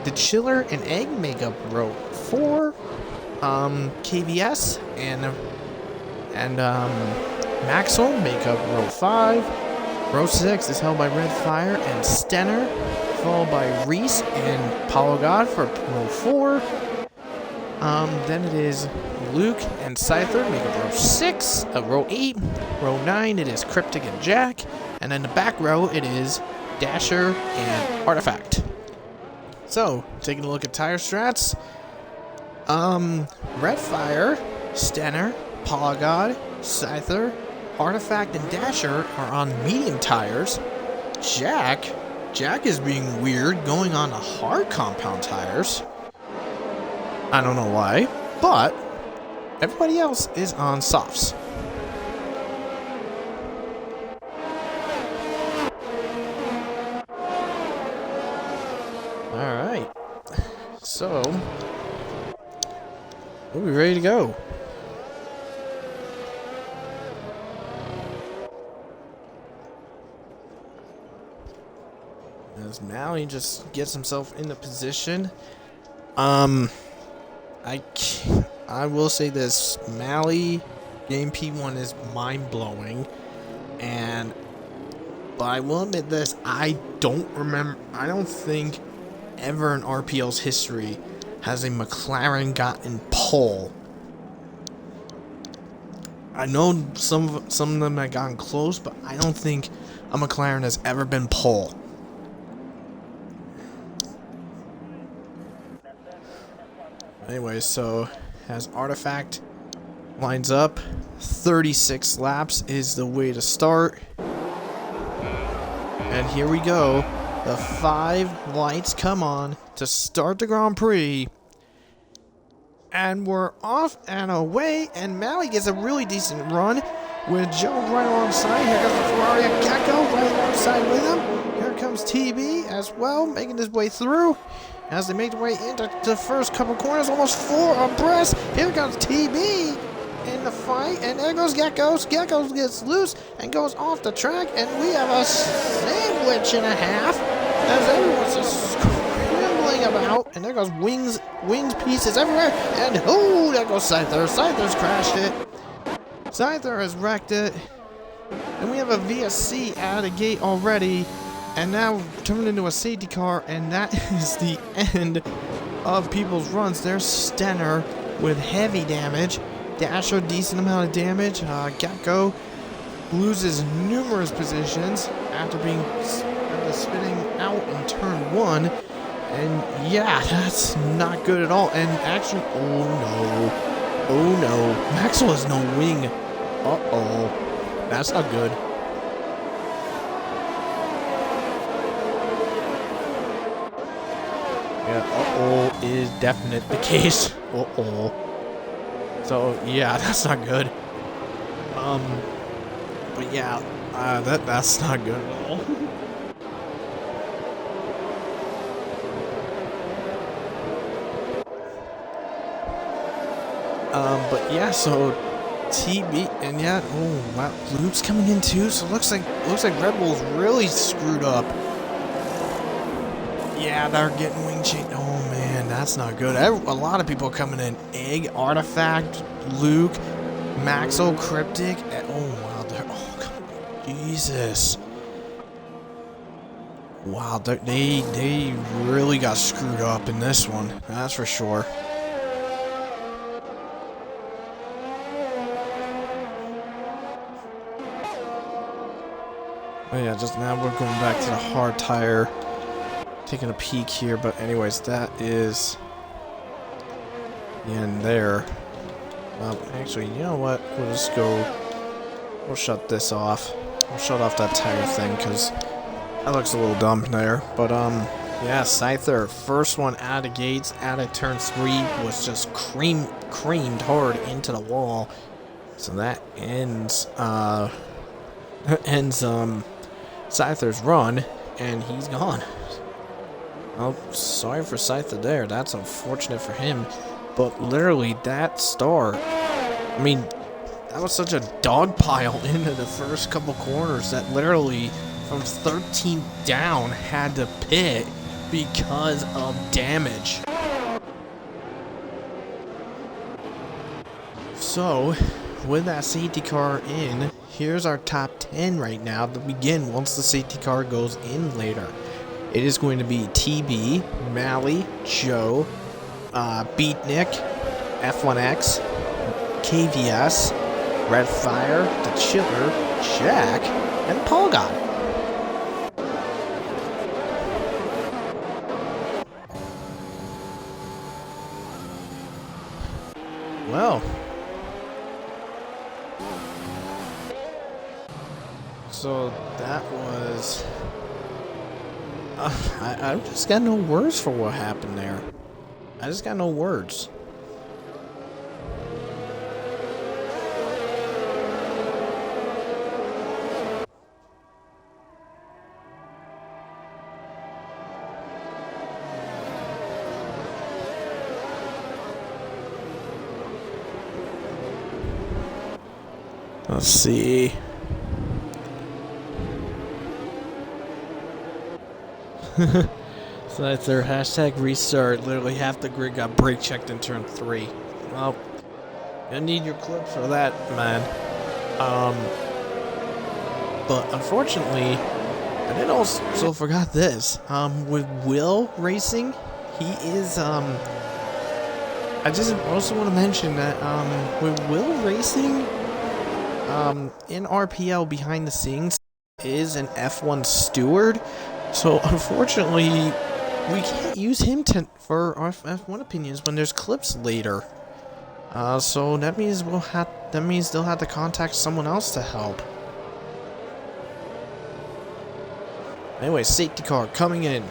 The Chiller and Egg make up row 4. KVS and Maxwell make up row 5. Row 6 is held by Red Fire and Stenner, followed by Reese and Paulo God for row 4. Then it is Luke and Scyther make up row 6. Row 8. Row 9 it is Cryptic and Jack. And then the back row it is Dasher and Artifact. So, taking a look at tire strats. Red Fire, Stenner, Polygod, Scyther, Artifact, and Dasher are on medium tires. Jack is being weird, going on the hard compound tires. I don't know why, but everybody else is on softs. Alright, so we'll be ready to go. As Mally just gets himself in the position. I will say this, Mally game P1 is mind-blowing, but I will admit this, I don't think ever in RPL's history has a McLaren gotten pole. I know some of them have gotten close, but I don't think a McLaren has ever been pole. Anyway, so as Artifact lines up, 36 laps is the way to start. And here we go. The 5 lights come on to start the Grand Prix. And we're off and away, and Mally gets a really decent run with Joe right alongside. Here comes the Ferrari and Gecko right alongside with him. Here comes TB as well, making his way through. As they make their way into the first couple corners, almost 4 abreast. Here comes TB in the fight, and there goes Geckos. Geckos gets loose and goes off the track, and we have a sandwich and a half as everyone's just scrambling about. And there goes wings pieces everywhere, and oh, there goes Scyther. Scyther's crashed it. Scyther has wrecked it, and we have a VSC out of the gate already. And now turned into a safety car, and that is the end of people's runs. There's Stenner with heavy damage. Dasher, decent amount of damage. Gecko loses numerous positions after spinning out in turn 1. And yeah, that's not good at all. And actually, oh no. Maxwell has no wing. Uh-oh. That's not good. Yeah, uh-oh is definite the case. Uh-oh. So, yeah, that's not good. But yeah, that's not good at all. But yeah, so TB, and yeah, oh wow, Luke's coming in too, so looks like Red Bull's really screwed up. Yeah, they're getting wing change. Oh man, that's not good. A lot of people coming in. Egg, Artifact, Luke, Maxwell, Cryptic. Oh wow, come on, Jesus. Wow, they really got screwed up in this one. That's for sure. Oh yeah, just now we're going back to the hard tire. Taking a peek here, but anyways, that is the end there. Actually, you know what? We'll just go... We'll shut this off. We'll shut off that tire thing, because that looks a little dumb there. But, yeah, Scyther, first one out of the gates, out of turn 3, was just creamed hard into the wall. So that ends, Scyther's run, and he's gone. Oh, sorry for Scyther there. That's unfortunate for him. But literally, that start, I mean, that was such a dog pile into the first couple corners that literally, from 13 down, had to pit because of damage. So, with that safety car in, here's our top 10 right now to begin once the safety car goes in later. It is going to be TB, Mally, Joe, Beatnik, F1X, KVS, Redfire, The Chiller, Jack, and Polygon. Well, so that was... I've just got no words for what happened there. I just got no words. Let's see. So that's their hashtag restart. Literally half the grid got brake checked in turn 3. Well, you need your clip for that, man. But unfortunately, I did also forgot this. With Will Racing, he is I just also want to mention that with Will Racing, in RPL behind the scenes is an F1 steward. So unfortunately, we can't use him for our F1 opinions when there's clips later. So that means they'll have to contact someone else to help. Anyway, safety car coming in.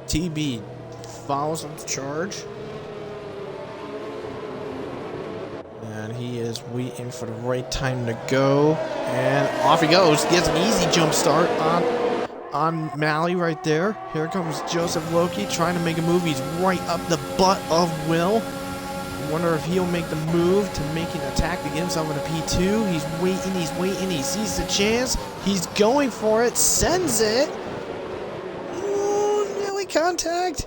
TB follows up the charge. And he is waiting for the right time to go. And off he goes. Gets an easy jump start on Mally right there. Here comes Joseph Loki trying to make a move. He's right up the butt of Will. I wonder if he'll make the move to make an attack to get himself in a P2. He's waiting. He sees the chance. He's going for it. Sends it. Ooh, nearly contact.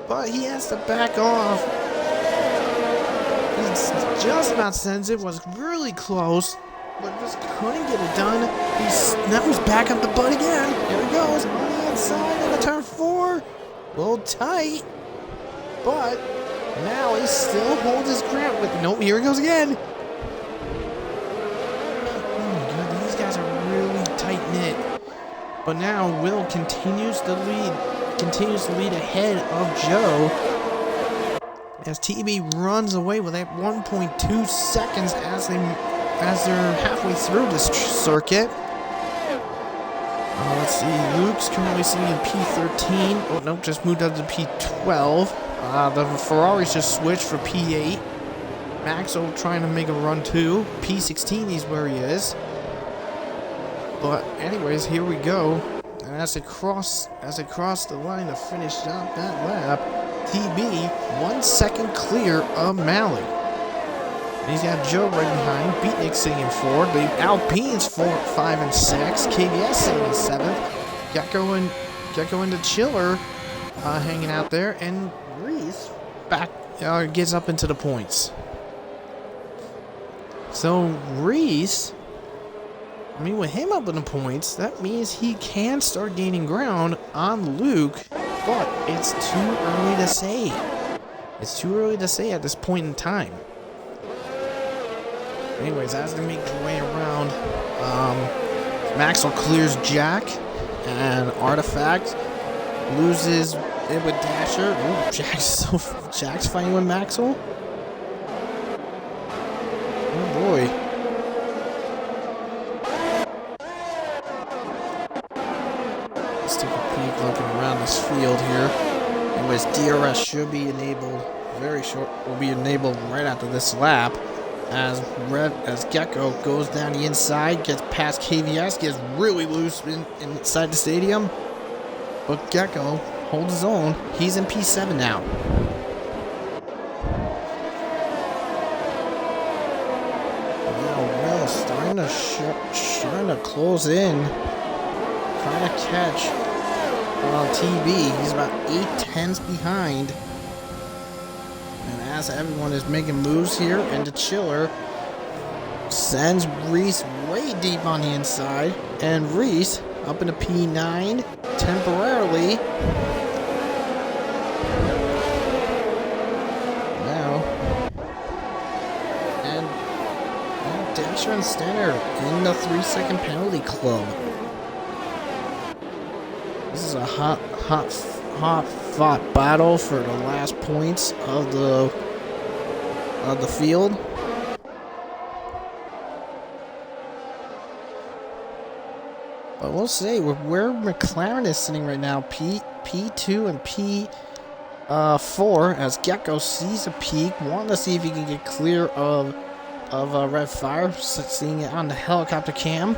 But he has to back off. Just about sends it, was really close, but just couldn't get it done. Now he's back up the butt again. Here he goes, on the inside into turn 4. A little tight, but now he still holds his ground with, nope, here he goes again. Oh my god, these guys are really tight-knit. But now Will continues to lead ahead of Joe. As TB runs away with that 1.2 seconds as they're halfway through this circuit. Let's see, Luke's currently sitting in P13. Oh, nope, just moved up to P12. The Ferraris just switched for P8. Maxo trying to make a run too. P16 is where he is. But anyways, here we go. And as they cross the line to finish out that lap, TB 1 second clear of Mally. And he's got Joe right behind. Beatnik sitting in 4. The Alpines 4, 5, and 6. KVS sitting in 7th. Gecko and the Chiller hanging out there. And Reese back gets up into the points. So Reese, I mean, with him up in the points, that means he can start gaining ground on Luke. But it's too early to say. It's too early to say at this point in time. Anyways, as they make their way around, Maxwell clears Jack, and Artifact loses it with Dasher. Ooh, Jack's fighting with Maxwell. Oh boy. Let's take a peek looking around this field here. Anyways, DRS should be enabled will be enabled right after this lap. As Gecko goes down the inside, gets past KVS, gets really loose inside the stadium. But Gecko holds his own. He's in P7 now. Now Will starting to close in. Trying to catch TB. He's about 8/10 behind. And as everyone is making moves here, and the Chiller sends Reese way deep on the inside, and Reese up into P9 temporarily. And Dasher and Stenner in the 3-second penalty club. This is a hot fought battle for the last points of the field. But we'll say where McLaren is sitting right now, P2 and P4, as Gecko sees a peak, wanting to see if he can get clear of Red Fire, seeing it on the helicopter cam.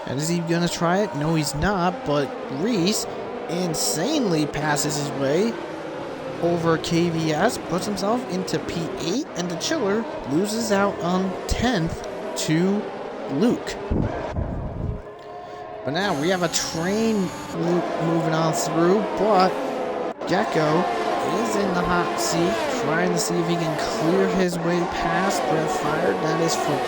And is he gonna try it? No, he's not. But Reese insanely passes his way over KVS, puts himself into P8, and the Chiller loses out on 10th to Luke. But now we have a train moving on through, but Gecko is in the hot seat, trying to see if he can clear his way past Red Fire. That is for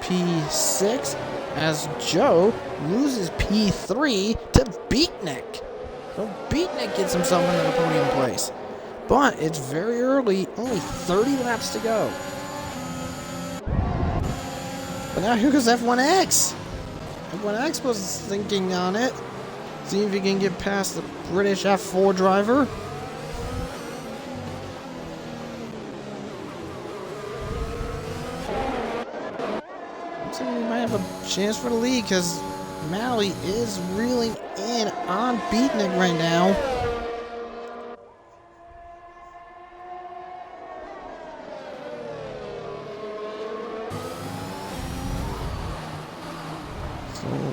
P6, as Joe loses P3 to Beatnik. So Beatnik gets himself into the podium place. But it's very early, only 30 laps to go. But now here goes F1X. F1X was thinking on it. See if he can get past the British F4 driver. Looks like we might have a chance for the lead, because Malley is reeling in on Beatnik right now.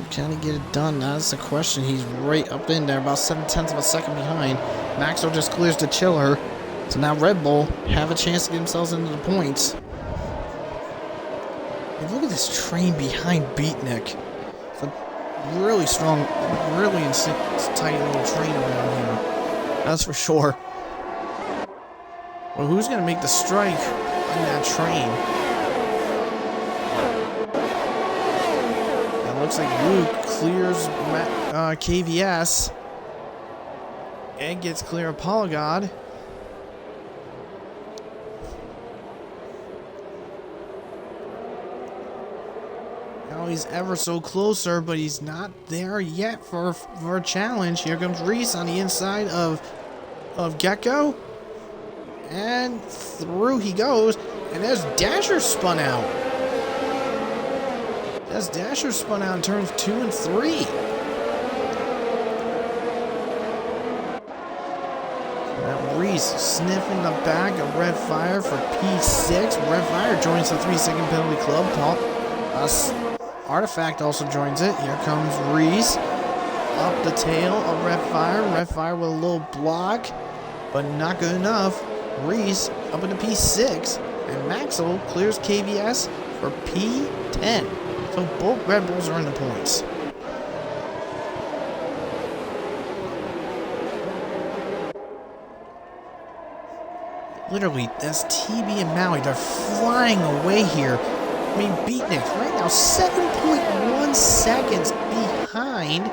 Can he get it done? That's the question. He's right up in there, about 7/10 of a second behind. Maxwell just clears the Chiller. So now Red Bull have a chance to get themselves into the points. And look at this train behind Beatnik. It's a really strong, really tight little train around here. That's for sure. Well, who's going to make the strike on that train? Looks like Luke clears KVS and gets clear of Polygod. Now he's ever so closer, but he's not there yet for a challenge. Here comes Reese on the inside of Gecko, and through he goes, and there's Dasher spun out. As Dasher spun out in turns 2 and 3. Now Reese sniffing the back of Red Fire for P6. Red Fire joins the 3-second penalty club. Artifact also joins it. Here comes Reese up the tail of Red Fire. Red Fire with a little block, but not good enough. Reese up into P6, and Maxwell clears KVS for P10. So both Red Bulls are in the points. Literally, that's TB and Maui. They're flying away here. I mean, Beatnik right now 7.1 seconds behind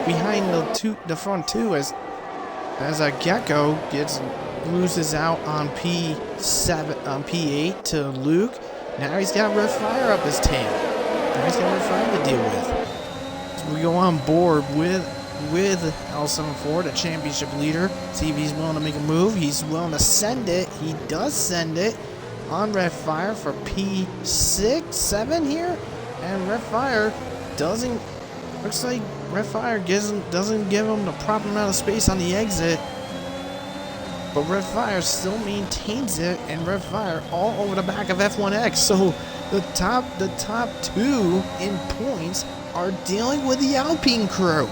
behind the front two as Gecko loses out on P8 to Luke. Now he's got Red Fire up his tail. Now he's got Red Fire to deal with. So we go on board with L74, the championship leader. See if he's willing to make a move. He's willing to send it. He does send it on Red Fire for P6, 7 here. And Red Fire doesn't. Looks like Red Fire doesn't give him the proper amount of space on the exit. But Red Fire still maintains it, and Red Fire all over the back of F1X. So the top two in points are dealing with the Alpine crew.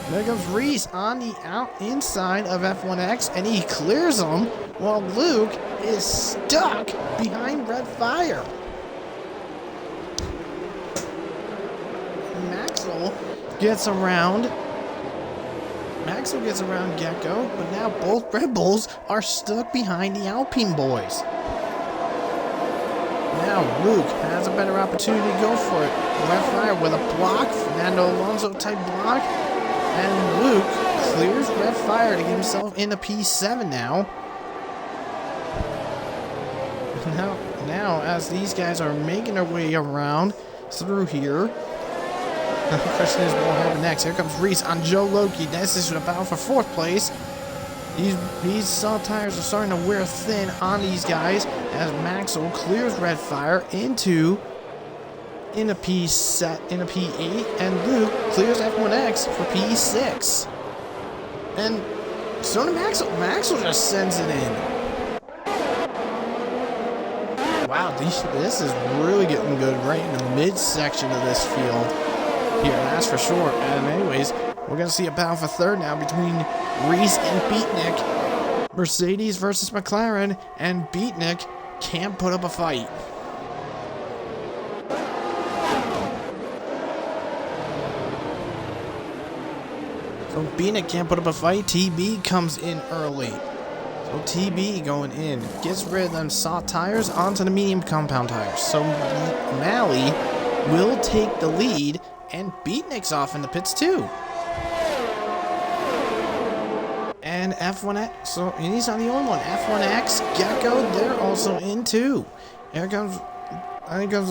There comes Reese on the inside of F1X, and he clears them while Luke is stuck behind Red Fire. Maxwell gets around Gecko, but now both Red Bulls are stuck behind the Alpine boys. Now Luke has a better opportunity to go for it. Red Fire with a block, Fernando Alonso type block, and Luke clears Red Fire to get himself into P7 now. Now as these guys are making their way around through here, the question is what will happen next. Here comes Reese on Joe Loki. This is a battle for 4th place. These soft tires are starting to wear thin on these guys as Maxwell clears Red Fire into P8, and Luke clears F1X for P6. And so did Maxwell. Maxwell just sends it in. Wow, this is really getting good right in the midsection of this field here, that's for sure. And anyways, we're going to see a battle for 3rd now between Reese and Beatnik. Mercedes versus McLaren, and Beatnik can't put up a fight. So Beatnik can't put up a fight. TB comes in early. So TB going in, gets rid of them soft tires onto the medium compound tires. So Malley will take the lead, and Beatnik's off in the pits too. And F1X, and he's not the only one. F1X, Gecko, they're also in too. Here comes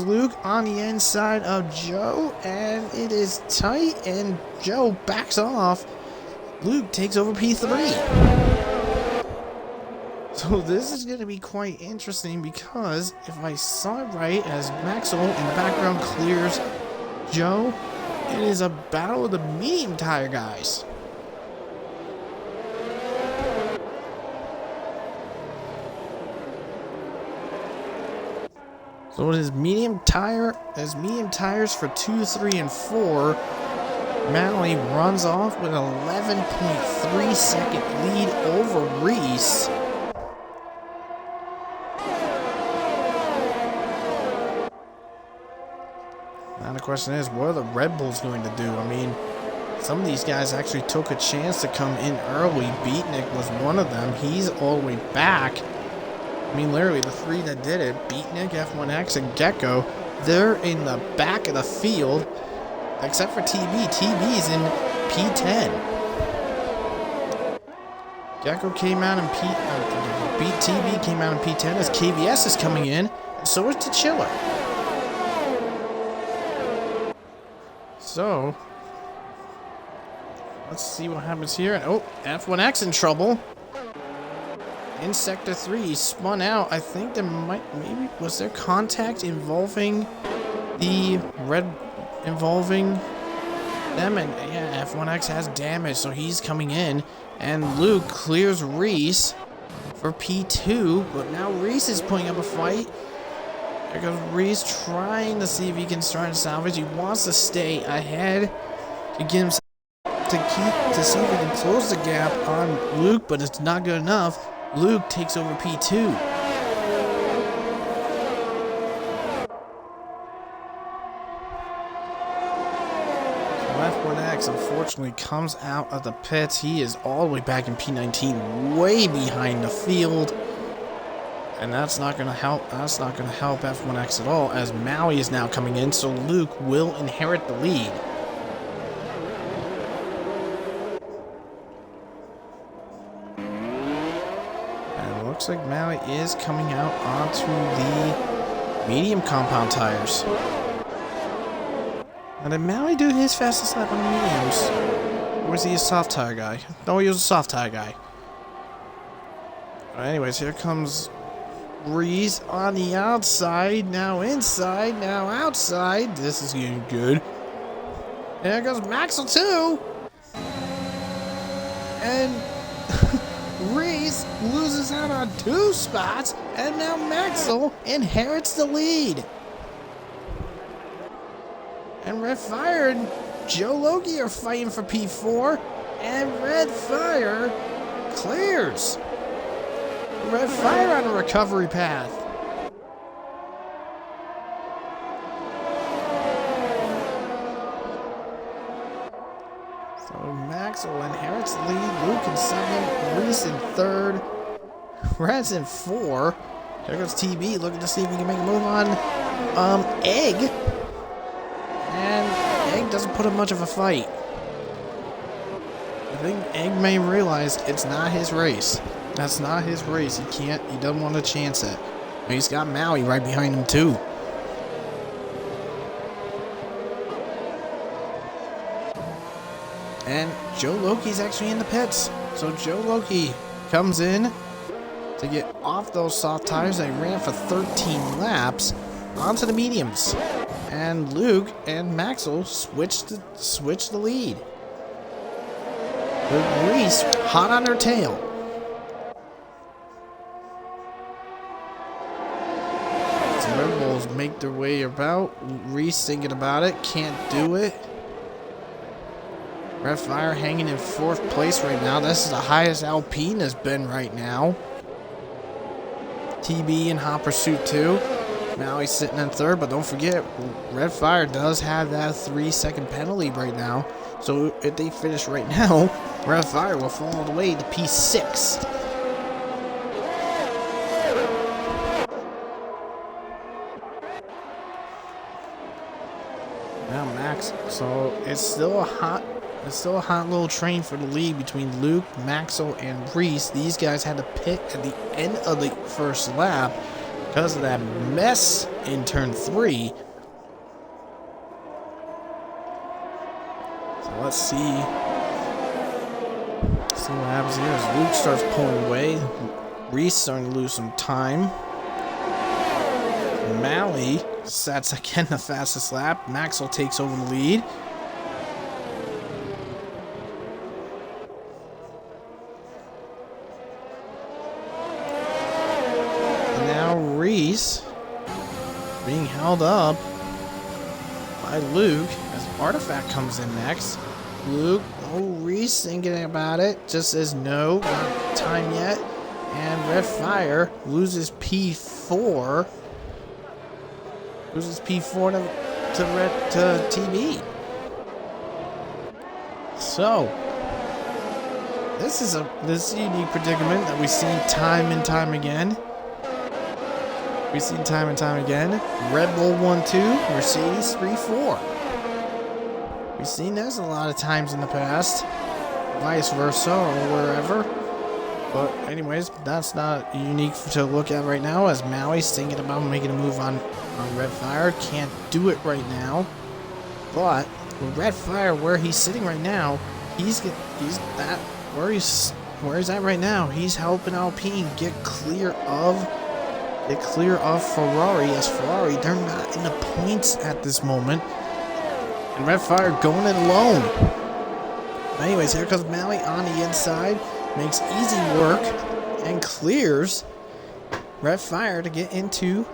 Luke on the inside of Joe, and it is tight, and Joe backs off. Luke takes over P3. So this is going to be quite interesting because if I saw it right, as Maxwell in the background clears Joe, it is a battle of the medium tire guys. So it is medium tires for 2, 3, and 4. Malley runs off with an 11.3 second lead over Reese. Now the question is, what are the Red Bulls going to do? I mean, some of these guys actually took a chance to come in early. Beatnik was one of them. He's all the way back. I mean, literally, the 3 that did it, Beatnik, F1X, and Gecko, they're in the back of the field, except for TB. TB's in P10. Gecko came out in TB came out in P10 as KVS is coming in, and so is the Chiller. So, let's see what happens here. Oh, F1X in trouble. In Sector 3, he spun out. I think there was there contact involving them, and yeah, F1X has damage, so he's coming in, and Luke clears Reese for P2, but now Reese is putting up a fight. There goes Reese trying to see if he can start to salvage. He wants to stay ahead to get himself to see if he can close the gap on Luke, but it's not good enough. Luke takes over P2. So F1X unfortunately comes out of the pits. He is all the way back in P19, way behind the field. And that's not going to help. That's not going to help F1X at all, as Maui is now coming in, so Luke will inherit the lead. And it looks like Maui is coming out onto the medium compound tires. Now, did Maui do his fastest lap on the mediums? Or was he a soft tire guy? No, he was a soft tire guy. Anyways, here comes Reese on the outside, now inside, now outside. This is getting good. There goes Maxwell too. And Reese loses out on 2 spots, and now Maxwell inherits the lead. And Red Fire and Joe Loki are fighting for P4, and Red Fire clears. Red Fire on a recovery path. So Maxwell inherits the lead. Luke in 2nd. Reese in 3rd. Red's in 4. There goes TB looking to see if he can make a move on Egg. And Egg doesn't put up much of a fight. I think Egg may realize it's not his race. That's not his race. He doesn't want to chance it. He's got Maui right behind him too. And Joe Loki's actually in the pits. So Joe Loki comes in to get off those soft tires that ran for 13 laps onto the mediums. And Luke and Maxwell switch the lead. With Reese hot on her tail. Red Bulls make their way about. Reese thinking about it. Can't do it. Red Fire hanging in 4th place right now. This is the highest Alpine has been right now. TB in hot pursuit too. Maui sitting in 3rd, but don't forget, Red Fire does have that 3-second penalty right now. So if they finish right now, Red Fire will fall all the way to P6. Now Max, so it's still a hot little train for the lead between Luke, Maxwell, and Reese. These guys had to pit at the end of the 1st lap because of that mess in turn 3. So let's see what happens here as Luke starts pulling away. Reese starting to lose some time. Maui sets again the fastest lap. Maxwell takes over the lead. And now Reese being held up by Luke as Artifact comes in next. Luke, Reese thinking about it, just says no, not time yet. And Red Fire loses P4. Loses P4 to TB. So this is a unique predicament that we've seen time and time again. We've seen time and time again. Red Bull 1-2, Mercedes 3-4. We've seen this a lot of times in the past, vice versa or wherever. But anyways, that's not unique to look at right now, as Maui's thinking about making a move on Red Fire. Can't do it right now. But with Red Fire, where he's sitting right now, where he's at right now. He's helping Alpine get clear of Ferrari, as Ferrari, they're not in the points at this moment. And Red Fire going it alone. Anyways, here comes Maui on the inside. Makes easy work and clears Red Fire to get into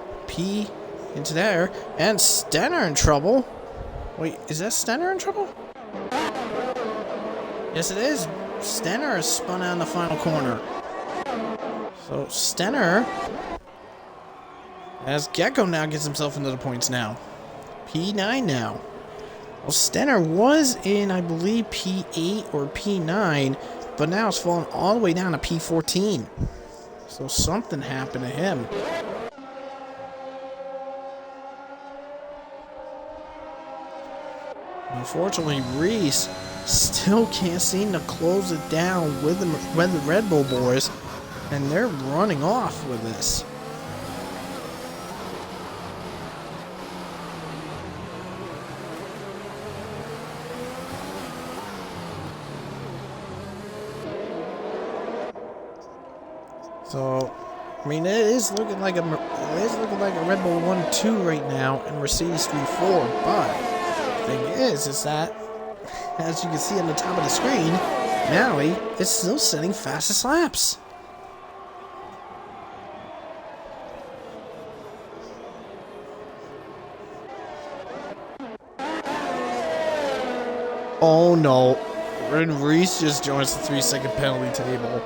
there. And Stenner in trouble. Wait, is that Stenner in trouble? Yes, it is. Stenner is spun out in the final corner. So Stenner, as Gecko now gets himself into the points now. P9 now. Well, Stenner was in, I believe, P8 or P9, but now it's fallen all the way down to P14. So something happened to him. Unfortunately, Reese still can't seem to close it down with the Red Bull boys, and they're running off with this. So, I mean, it is looking like a Red Bull 1-2 right now, and Mercedes 3-4. But the thing is that, as you can see on the top of the screen, Mally is still setting fastest laps. Oh no! And Reese just joins the 3-second penalty table.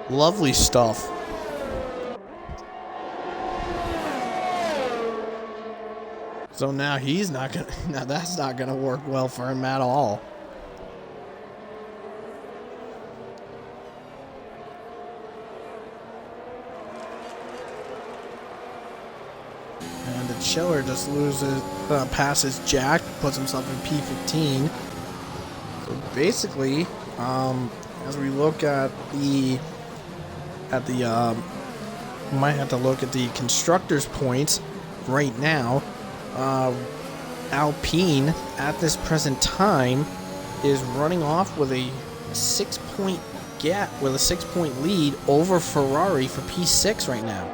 Lovely stuff. So now he's not gonna. Now that's not gonna work well for him at all. And the Chiller just passes Jack, puts himself in P15. So basically, as we look at the, might have to look at the constructors' points right now. Alpine at this present time is running off with a 6-point gap, with a 6-point lead over Ferrari for P6 right now.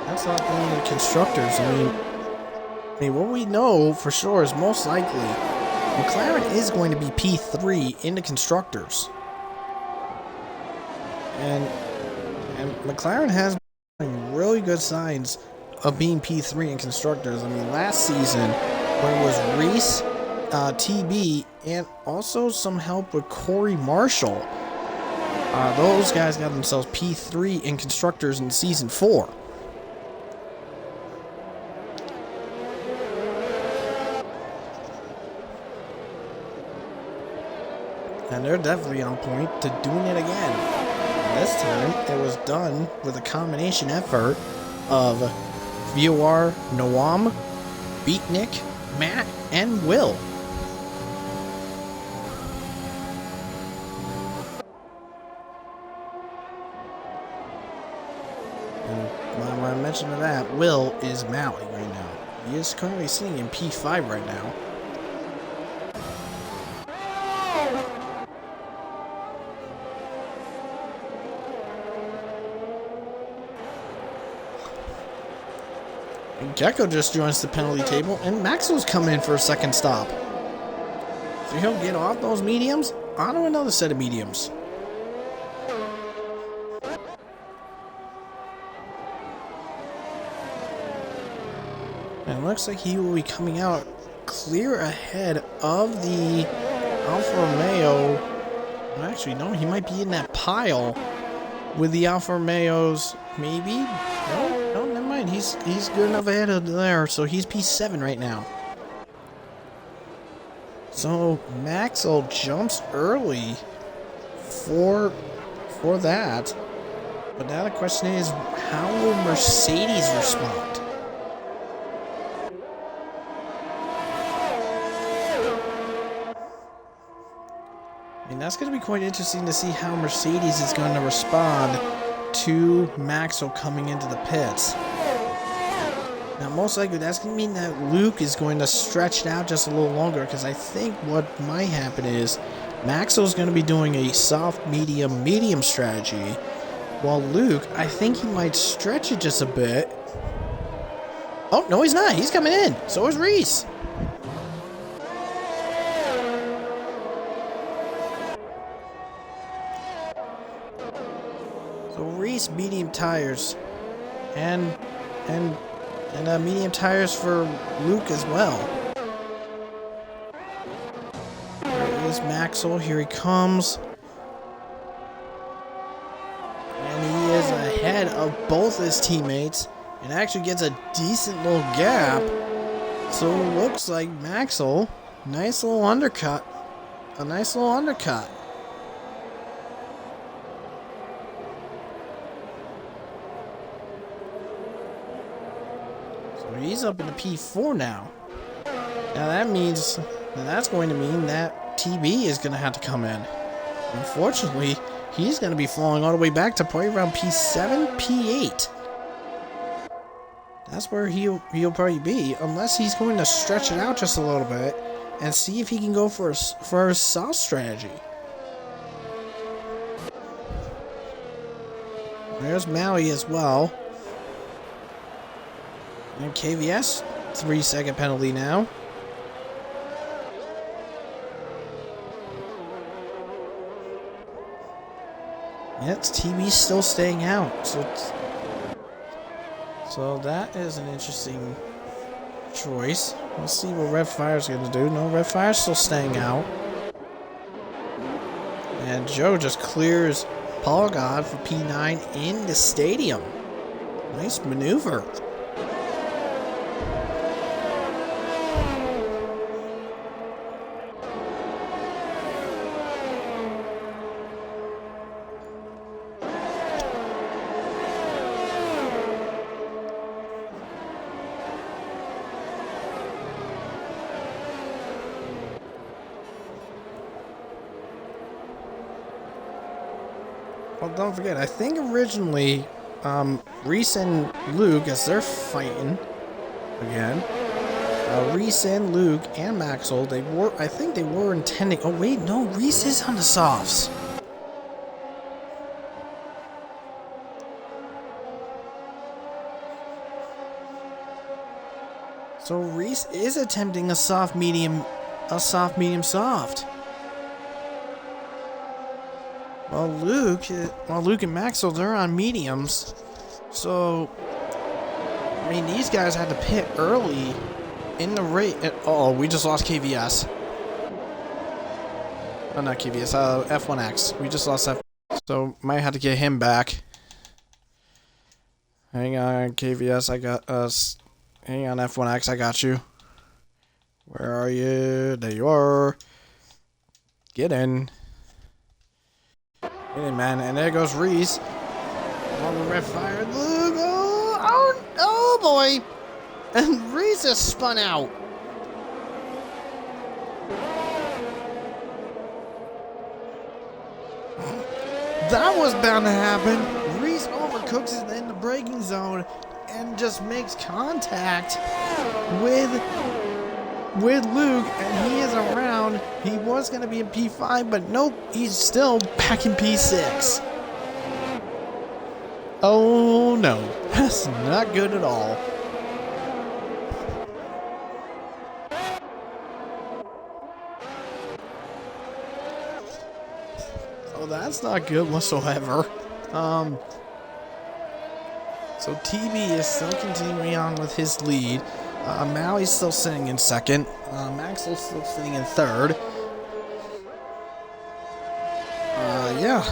That's not only the constructors. I mean, what we know for sure is most likely McLaren is going to be P3 in the constructors. And McLaren has really good signs of being P3 in constructors. I mean, last season, when it was Reese, TB, and also some help with Corey Marshall, those guys got themselves P3 in constructors in season 4. And they're definitely on point to doing it again. This time, it was done with a combination effort of Vior, Noam, Beatnik, Matt, and Will. And when I mentioned that, Will is Mally right now. He is currently sitting in P5 right now. Gecko just joins the penalty table, and Maxwell's coming in for a second stop. So he'll get off those mediums onto another set of mediums. And it looks like he will be coming out clear ahead of the Alfa Romeo. Well, actually, no, he might be in that pile with the Alfa Romeos, maybe? No, never mind. He's good enough ahead of there, so he's P7 right now. So Maxwell jumps early for that. But now the question is, how will Mercedes respond? And that's going to be quite interesting to see how Mercedes is going to respond to Maxwell coming into the pits. Now, most likely, that's going to mean that Luke is going to stretch it out just a little longer, because I think what might happen is Maxwell's going to be doing a soft, medium strategy, while Luke, I think he might stretch it just a bit. Oh, no, he's not. He's coming in. So is Reese. So Reese, medium tires, and medium tires for Luke as well. There is Maxwell. Here he comes. And he is ahead of both his teammates and actually gets a decent little gap. So it looks like Maxwell Nice little undercut. A nice little undercut. So he's up in the P4 now. Now that's going to mean that TB is going to have to come in. Unfortunately, he's going to be falling all the way back to probably around P7, P8. That's where he'll probably be, unless he's going to stretch it out just a little bit and see if he can go for a soft strategy. There's Maui as well. And KVS, 3-second penalty now. Yeah, it's TB still staying out. So that is an interesting choice. Let's see what Red Fire's going to do. No, Red Fire's still staying out. And Joe just clears Paul God for P9 in the stadium. Nice maneuver. Well, don't forget, I think originally, Reese and Luke, as they're fighting again, Reese and Luke and Maxwell, I think they were intending, oh wait, no, Reese is on the softs. So Reese is attempting a soft, medium, soft. While Luke and Maxwell, they're on mediums. So, I mean, these guys had to pit early in the race. Oh, we just lost KVS. Oh, not KVS, F1X. We just lost F1X. So, might have to get him back. Hang on, KVS, I got us. Hang on, F1X, I got you. Where are you? There you are. Get in. Get in, man. And there goes Reese. On the red fire. Look. Oh, boy. And Reese has spun out. That was bound to happen. Reese overcooks it in the braking zone and just makes contact with Luke, and he is around. He was going to be in P5, but nope, he's still back in P6. Oh no, that's not good at all. Oh, that's not good whatsoever. So TB is still continuing on with his lead. Maui's still sitting in second. Maxwell's still sitting in third. Yeah.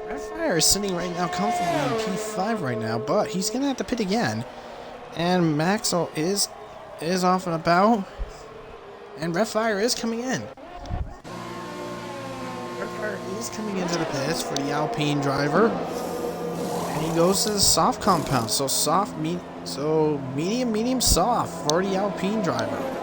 Red Fire is sitting right now comfortably in P5 right now, but he's going to have to pit again. And Maxwell is off and about. And Red Fire is coming in. Red Fire is coming into the pits for the Alpine driver. And he goes to the soft compound. So medium, soft for the Alpine driver.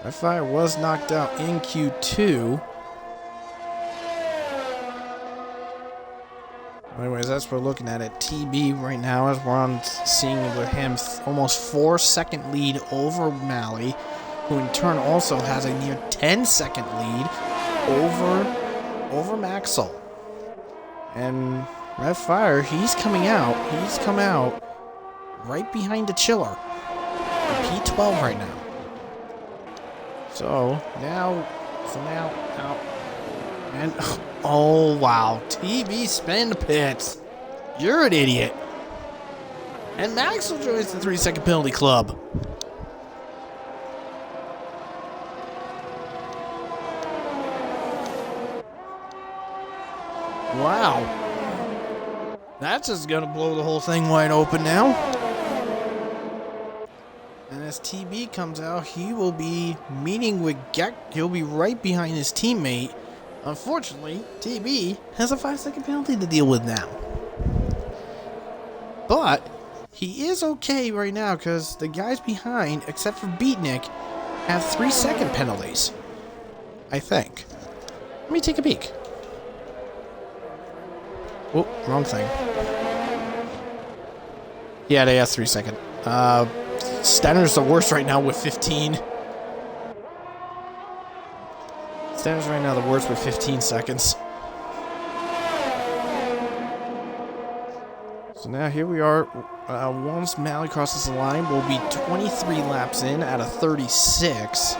Red Fire was knocked out in Q2. Anyways, that's what we're looking at TB right now, as we're on seeing with him almost 4-second lead over Mally, who in turn also has a near 10-second lead over Maxwell. And Red Fire, he's coming out. He's come out right behind the Chiller. P12 right now. So now out. And oh wow, TB spin the pits. You're an idiot. And Maxwell joins the 3-second penalty club. Wow. That's just gonna blow the whole thing wide open now. And as TB comes out, he will be meeting with he'll be right behind his teammate. Unfortunately, TB has a 5-second penalty to deal with now. But he is okay right now because the guys behind, except for Beatnik, have 3-second penalties. I think. Let me take a peek. Oh, wrong thing. Yeah, they have 3-second. Stenner's the worst right now with 15. Stenner's right now the worst with 15 seconds. So now here we are. Once Mally crosses the line, we'll be 23 laps in out of 36.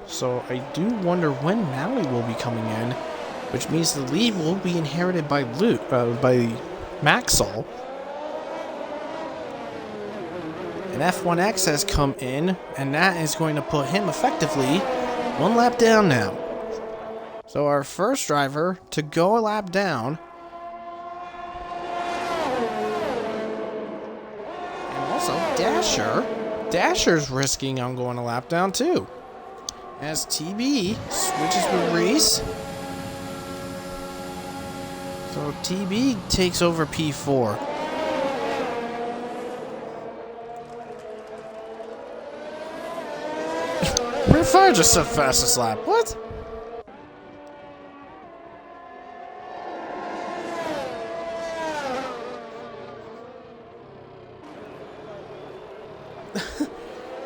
So I do wonder when Mally will be coming in, which means the lead will be inherited by by Maxwell. And F1X has come in, and that is going to put him effectively 1 lap down now. So our first driver to go a lap down. And also Dasher's risking on going a lap down too. As TB switches with Reese. So TB takes over P4. Fire just said fastest lap. What?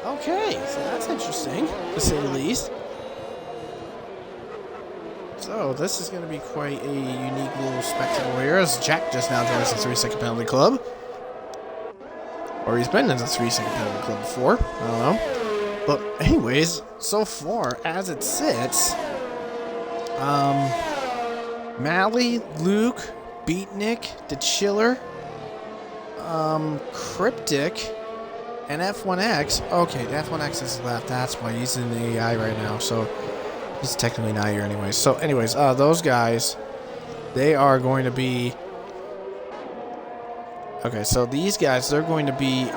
Okay, so that's interesting, to say the least. So this is going to be quite a unique little spectacle here, as Jack just now joins the 3-second penalty club. Or he's been in the 3-second penalty club before. I don't know. But anyways, so far as it sits, Mally, Luke, Beatnik, the Chiller, Cryptic, and F1X. Okay, the F1X is left. That's why he's in the AI right now. So he's technically not here anyway. So anyways, those guys, they are going to be. Okay, so these guys, they're going to be.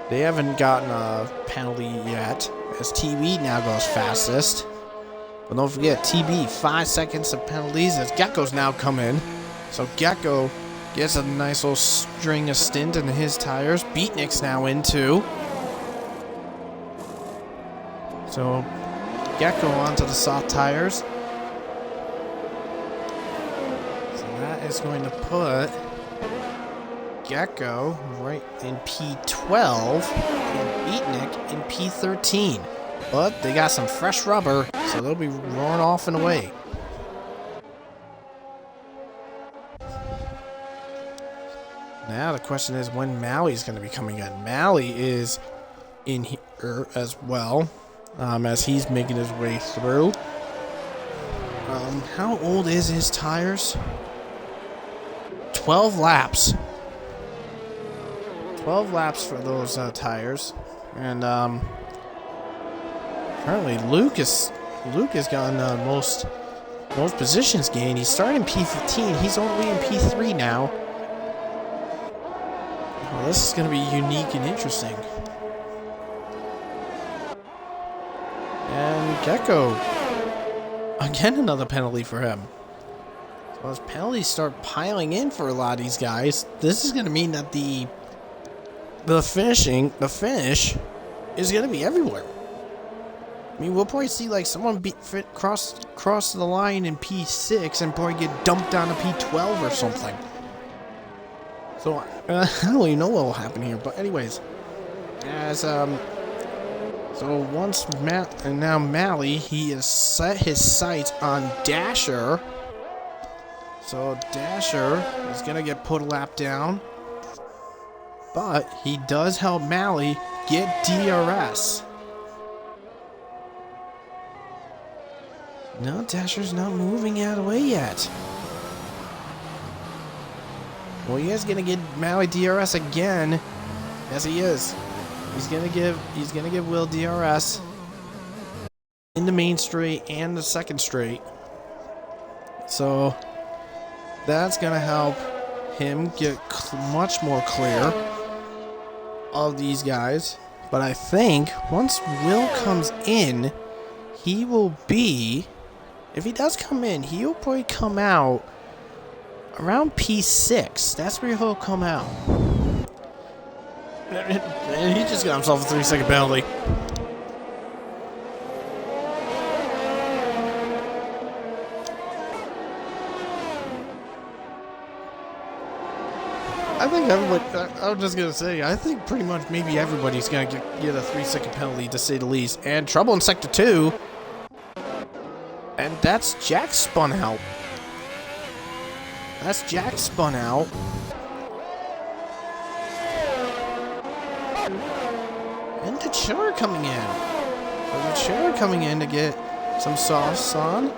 They haven't gotten a penalty yet, as TB now goes fastest. But don't forget, TB, 5 seconds of penalties as Gecko's now come in. So Gecko gets a nice little string of stint in his tires. Beatnik's now in too. So Gecko onto the soft tires. So that is going to put Gecko right in P12 and Beatnik in P13. But they got some fresh rubber, so they'll be roaring off and away. Now the question is when Mally's going to be coming in. Mally is in here as well, as he's making his way through. How old is his tires? 12 laps. 12 laps for those tires, and apparently Luke has gotten most positions gained. He's starting in P15. He's all the way in P3 now. Well, this is going to be unique and interesting. And Gecko, again another penalty for him. So as penalties start piling in for a lot of these guys, this is going to mean that the finish is going to be everywhere. I mean, we'll probably see like someone cross the line in P6 and probably get dumped down to P12 or something. So I don't even know what will happen here. But anyways, as so once now Mally, he has set his sights on Dasher. So Dasher is gonna get put a lap down. But he does help Mally get DRS. No, Dasher's not moving out of the way yet. Well, he is gonna get Mally DRS again. Yes, he is. He's gonna give Will DRS in the main straight and the second straight. So that's going to help him get much more clear of these guys. But I think once Will comes in, he will be, if he does come in, he'll probably come out around P6. That's where he'll come out. And he just got himself a 3-second penalty. I think everybody, I was just going to say, I think pretty much maybe everybody's going to get a 3-second penalty, to say the least. And trouble in Sector 2. And that's Jack spun out. That's Jack spun out. And the Chiller coming in. So the Chiller coming in to get some softs on.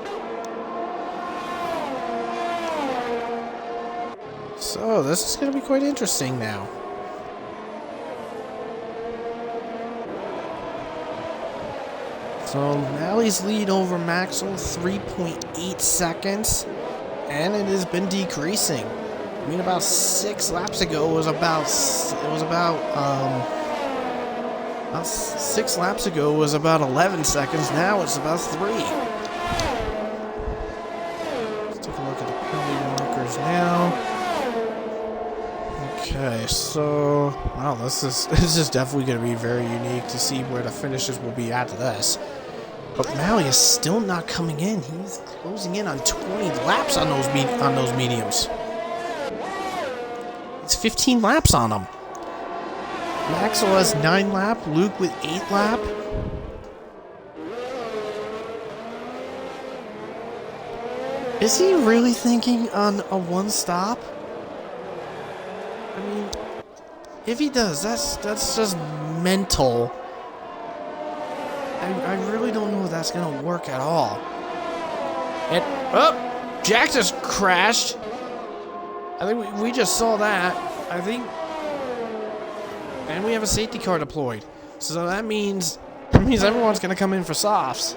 So this is going to be quite interesting now. So Malley's lead over Maxwell, 3.8 seconds. And it has been decreasing. I mean, about 6 laps ago, it was about 6 laps ago was about 11 seconds. Now it's about 3. Let's take a look at the penalty markers now. Okay, so wow, this is definitely going to be very unique to see where the finishes will be after this. But Malley is still not coming in. He's closing in on 20 laps on those mediums. It's 15 laps on them. Maxwell has 9 lap, Luke with 8 lap. Is he really thinking on a 1 stop? I mean, if he does, that's just mental. I really don't know if that's gonna work at all. And oh, Jack just crashed. I think we just saw that. I think. And we have a safety car deployed. So that means everyone's gonna come in for softs.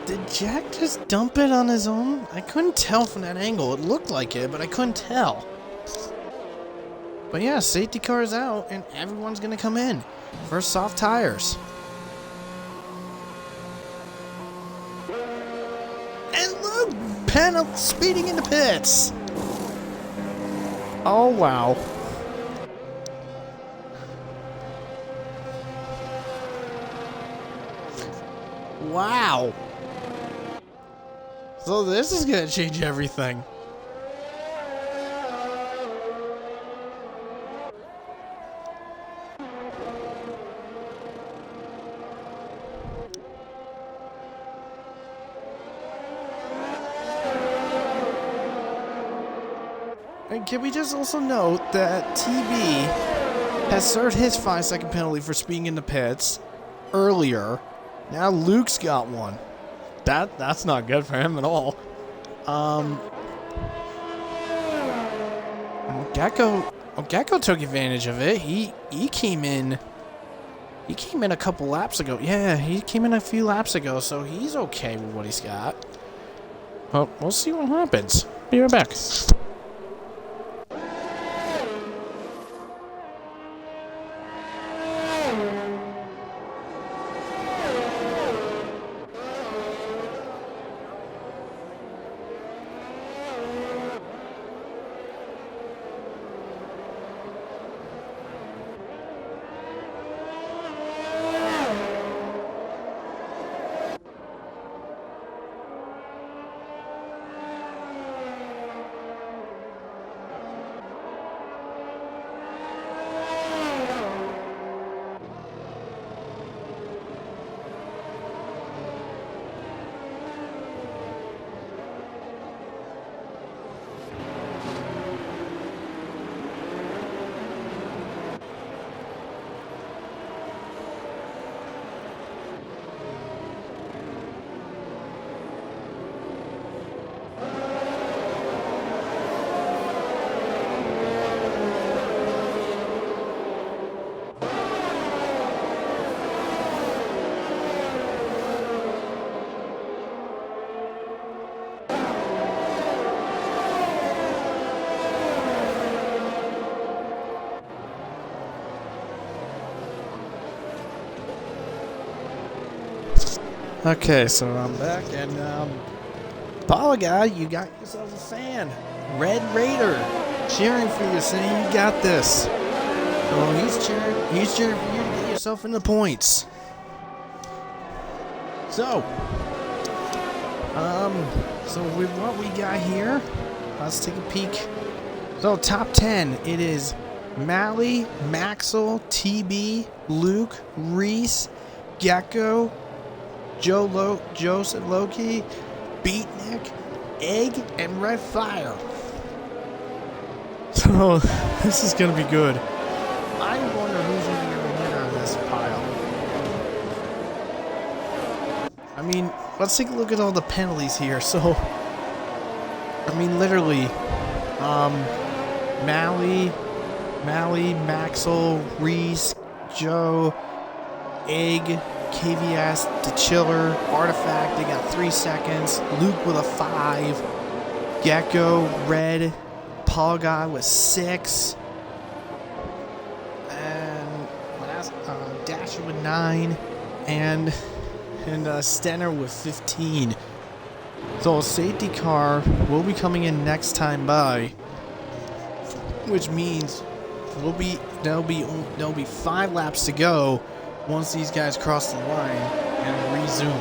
Did Jack just dump it on his own? I couldn't tell from that angle. It looked like it, but I couldn't tell. But yeah, safety car is out and everyone's gonna come in for soft tires. And look, Penn speeding in the pits. Oh, wow. Wow. So this is going to change everything. And can we just also note that TB has served his 5-second penalty for speeding in the pits earlier. Now Luke's got one. That's not good for him at all. Gecko took advantage of it. He came in. He came in a couple laps ago. Yeah, he came in a few laps ago, so he's okay with what he's got. Well, we'll see what happens. Be right back. Okay, so I'm back, and Apollo guy, you got yourself a fan. Red Raider, cheering for you, saying you got this. So he's cheering for you to get yourself in the points. So with what we got here, let's take a peek. So top 10, it is Mally, Maxwell, TB, Luke, Reese, Gecko, Joseph Loki, Beatnik, Egg, and Red Fire. So this is gonna be good. I wonder who's gonna get a winner on this pile. I mean, let's take a look at all the penalties here. So, I mean, literally, Mally, Maxwell, Reese, Joe, Egg, KVS, The Chiller, Artifact, they got 3 seconds. Luke with a 5. Gecko, Red, Paul Guy with 6. And Dasher with 9. And Stenner with 15. So a safety car will be coming in next time by, which means there'll be 5 laps to go once these guys cross the line and resume.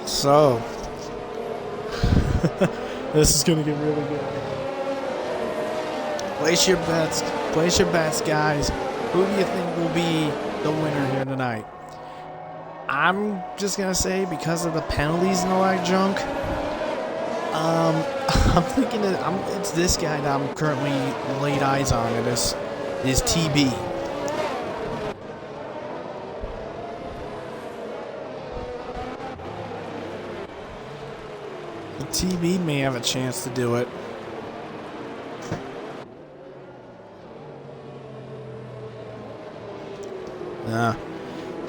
So, this is gonna get really good. Place your bets, guys. Who do you think will be the winner here tonight? I'm just gonna say, because of the penalties and all that junk, I'm thinking that it's this guy that I'm currently laid eyes on. It is TB. TB may have a chance to do it.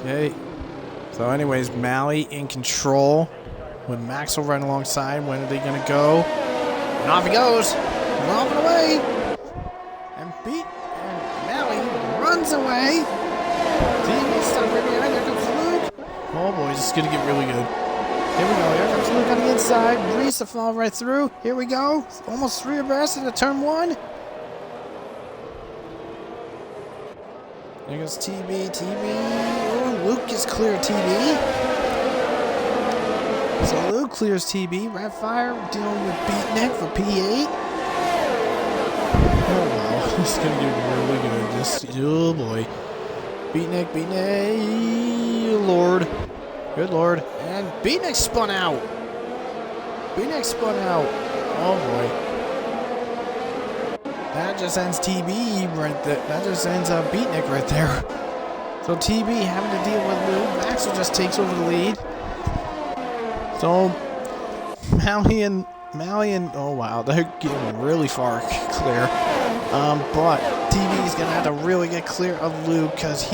Okay. So anyways, Mally in control with Maxwell right alongside. When are they going to go? And off he goes. Off and away. And Mally runs away. TB stuck right behind. There comes Luke. Oh boy, this is going to get really good. Here we go. Here comes Luke on the inside. Reese to fall right through. Here we go. Almost 3 abreast into turn 1. There goes TB. Oh, Luke gets clear of TB. So Luke clears TB. Red Fire dealing with Beatnik for P8. Oh wow. This is going to get really good. Oh boy. Beatnik. Lord. Good Lord. And Beatnik spun out. Oh boy. That just ends TB right there. That just ends Beatnik right there. So TB having to deal with Luke. Maxwell just takes over the lead. So Mally and oh wow, they're getting really far clear. But TB's gonna have to really get clear of Luke, because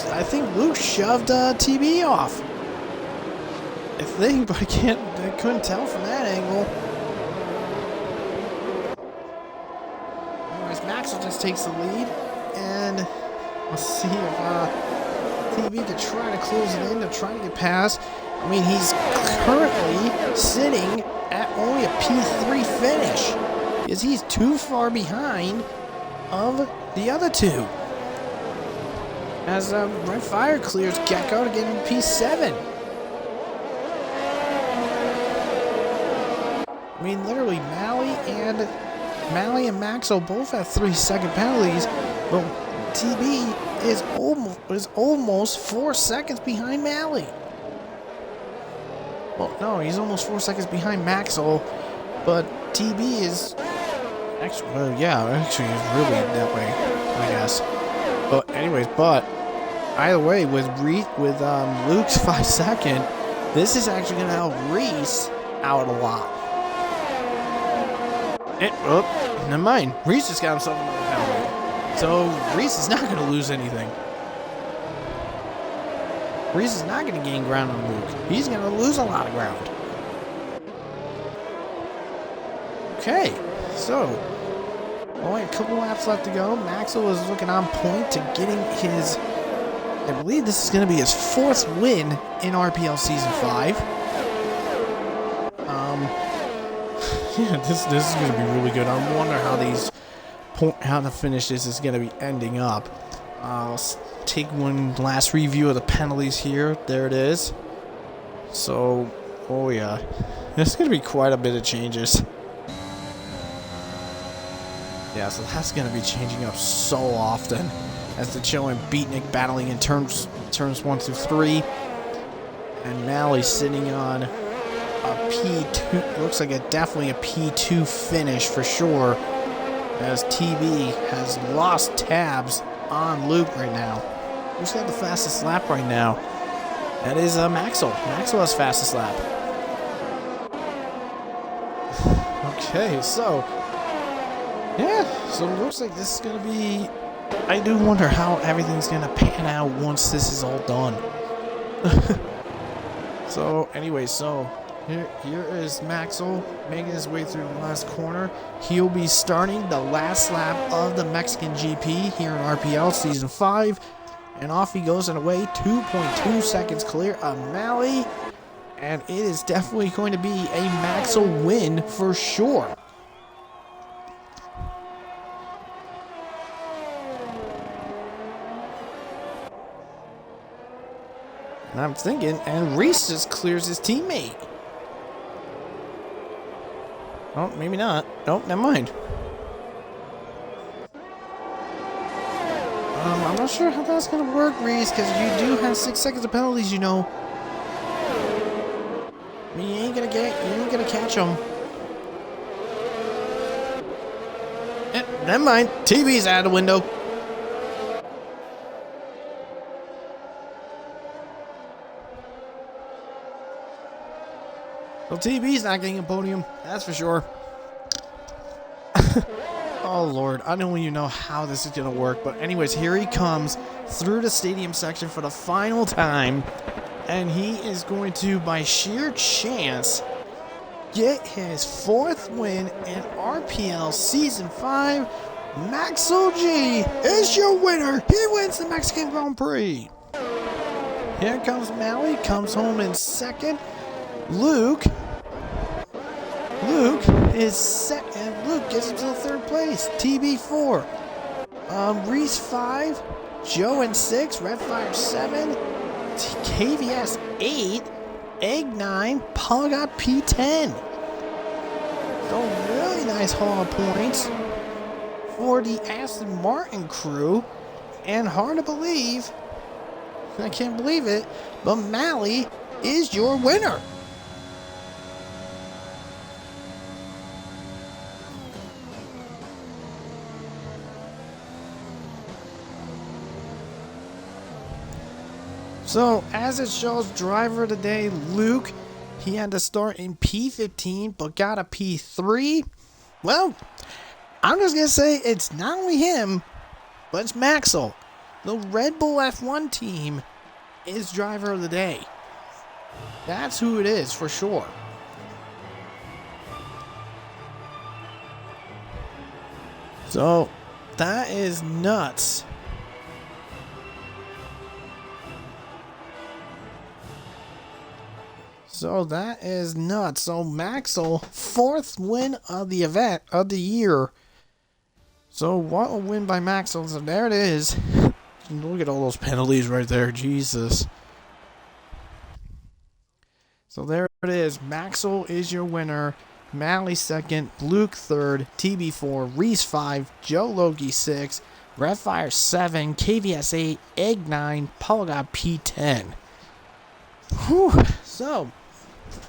I think Luke shoved TB off. But I couldn't tell from that angle. Anyways, Maxwell just takes the lead, and we'll see if TB can try to close it in to try to get past. I mean, he's currently sitting at only a P3 finish, because he's too far behind of the other two. As Red Fire clears Gecko to get in P7. I mean, literally, Mally and Maxo both have 3-second penalties, but TB is almost 4 seconds behind Mally. Well, no, he's almost 4 seconds behind Maxo, but TB is actually, actually is really that way, I guess. But anyways, either way, with Luke's 5-second, this is actually gonna help Reese out a lot. Never mind. Reese just got himself another penalty. So Reese is not going to lose anything. Reese is not going to gain ground on Luke. He's going to lose a lot of ground. Okay, so only a couple laps left to go. Maxwell is looking on point to getting his, I believe this is going to be his 4th win in RPL Season 5. Yeah, this is going to be really good. I wonder how the finish this is going to be ending up. Let's take one last review of the penalties here. There it is. So, oh yeah, there's going to be quite a bit of changes. Yeah, so that's going to be changing up so often as the Chill and Beatnik battling in turns 1 through 3, and Mally sitting on a P2, looks like definitely a P2 finish for sure, as TB has lost tabs on Luke right now. Who's got the fastest lap right now? That is Maxwell. Maxwell has fastest lap. Okay, so yeah, so it looks like this is gonna be, I do wonder how everything's gonna pan out once this is all done. So anyway, Here is Maxwell making his way through the last corner. He'll be starting the last lap of the Mexican GP here in RPL Season 5. And off he goes and away, 2.2 seconds clear of Mally. And it is definitely going to be a Maxwell win for sure. And I'm thinking, and Reese just clears his teammate. Oh, maybe not. Nope, never mind. I'm not sure how that's gonna work, Reese, because you do have 6 seconds of penalties, you know. I mean, you ain't gonna catch them. Never mind. TV's out of the window. Well, TB's not getting a podium, that's for sure. Oh, Lord. I don't even know how this is going to work. But anyways, here he comes through the stadium section for the final time. And he is going to, by sheer chance, get his 4th win in RPL Season 5. Maxwell G is your winner. He wins the Mexican Grand Prix. Here comes Mally. Comes home in 2nd. Luke is second. Luke gets himself 3rd place. TB 4. Reese 5. Joe in 6. Red Fire 7. KVS 8. Egg 9. Paul got P10. So really nice haul of points for the Aston Martin crew. And hard to believe, I can't believe it, but Mally is your winner. So, as it shows, driver of the day, Luke, he had to start in P15, but got a P3. Well, I'm just going to say it's not only him, but it's Maxwell. The Red Bull F1 team is driver of the day. That's who it is, for sure. So, that is nuts. So that is nuts. So Maxwell, 4th win of the event of the year. So what a win by Maxwell. So there it is. Look at all those penalties right there. Jesus. So there it is. Maxwell is your winner. Mally second. Luke third. TB 4. Reese 5. Joe Logie 6. Redfire 7. KVS 8. Egg 9. Polygod P10. Whew. So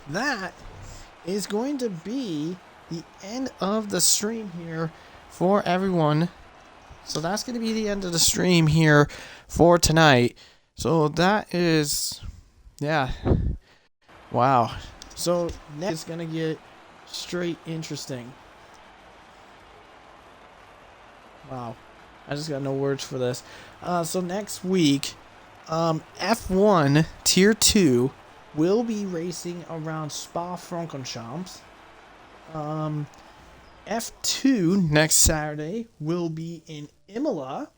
that is going to be the end of the stream here for everyone. So that's going to be the end of the stream here for tonight. So that is, yeah. Wow. So next is going to get straight interesting. Wow. I just got no words for this. So next week, F1 Tier 2 will be racing around Spa-Francorchamps. F2 next Saturday will be in Imola.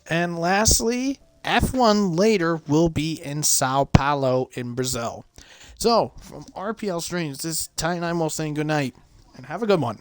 And lastly, F1 later will be in Sao Paulo in Brazil. So, from RPL Streams, this is Ty and I'm saying good night, and have a good one.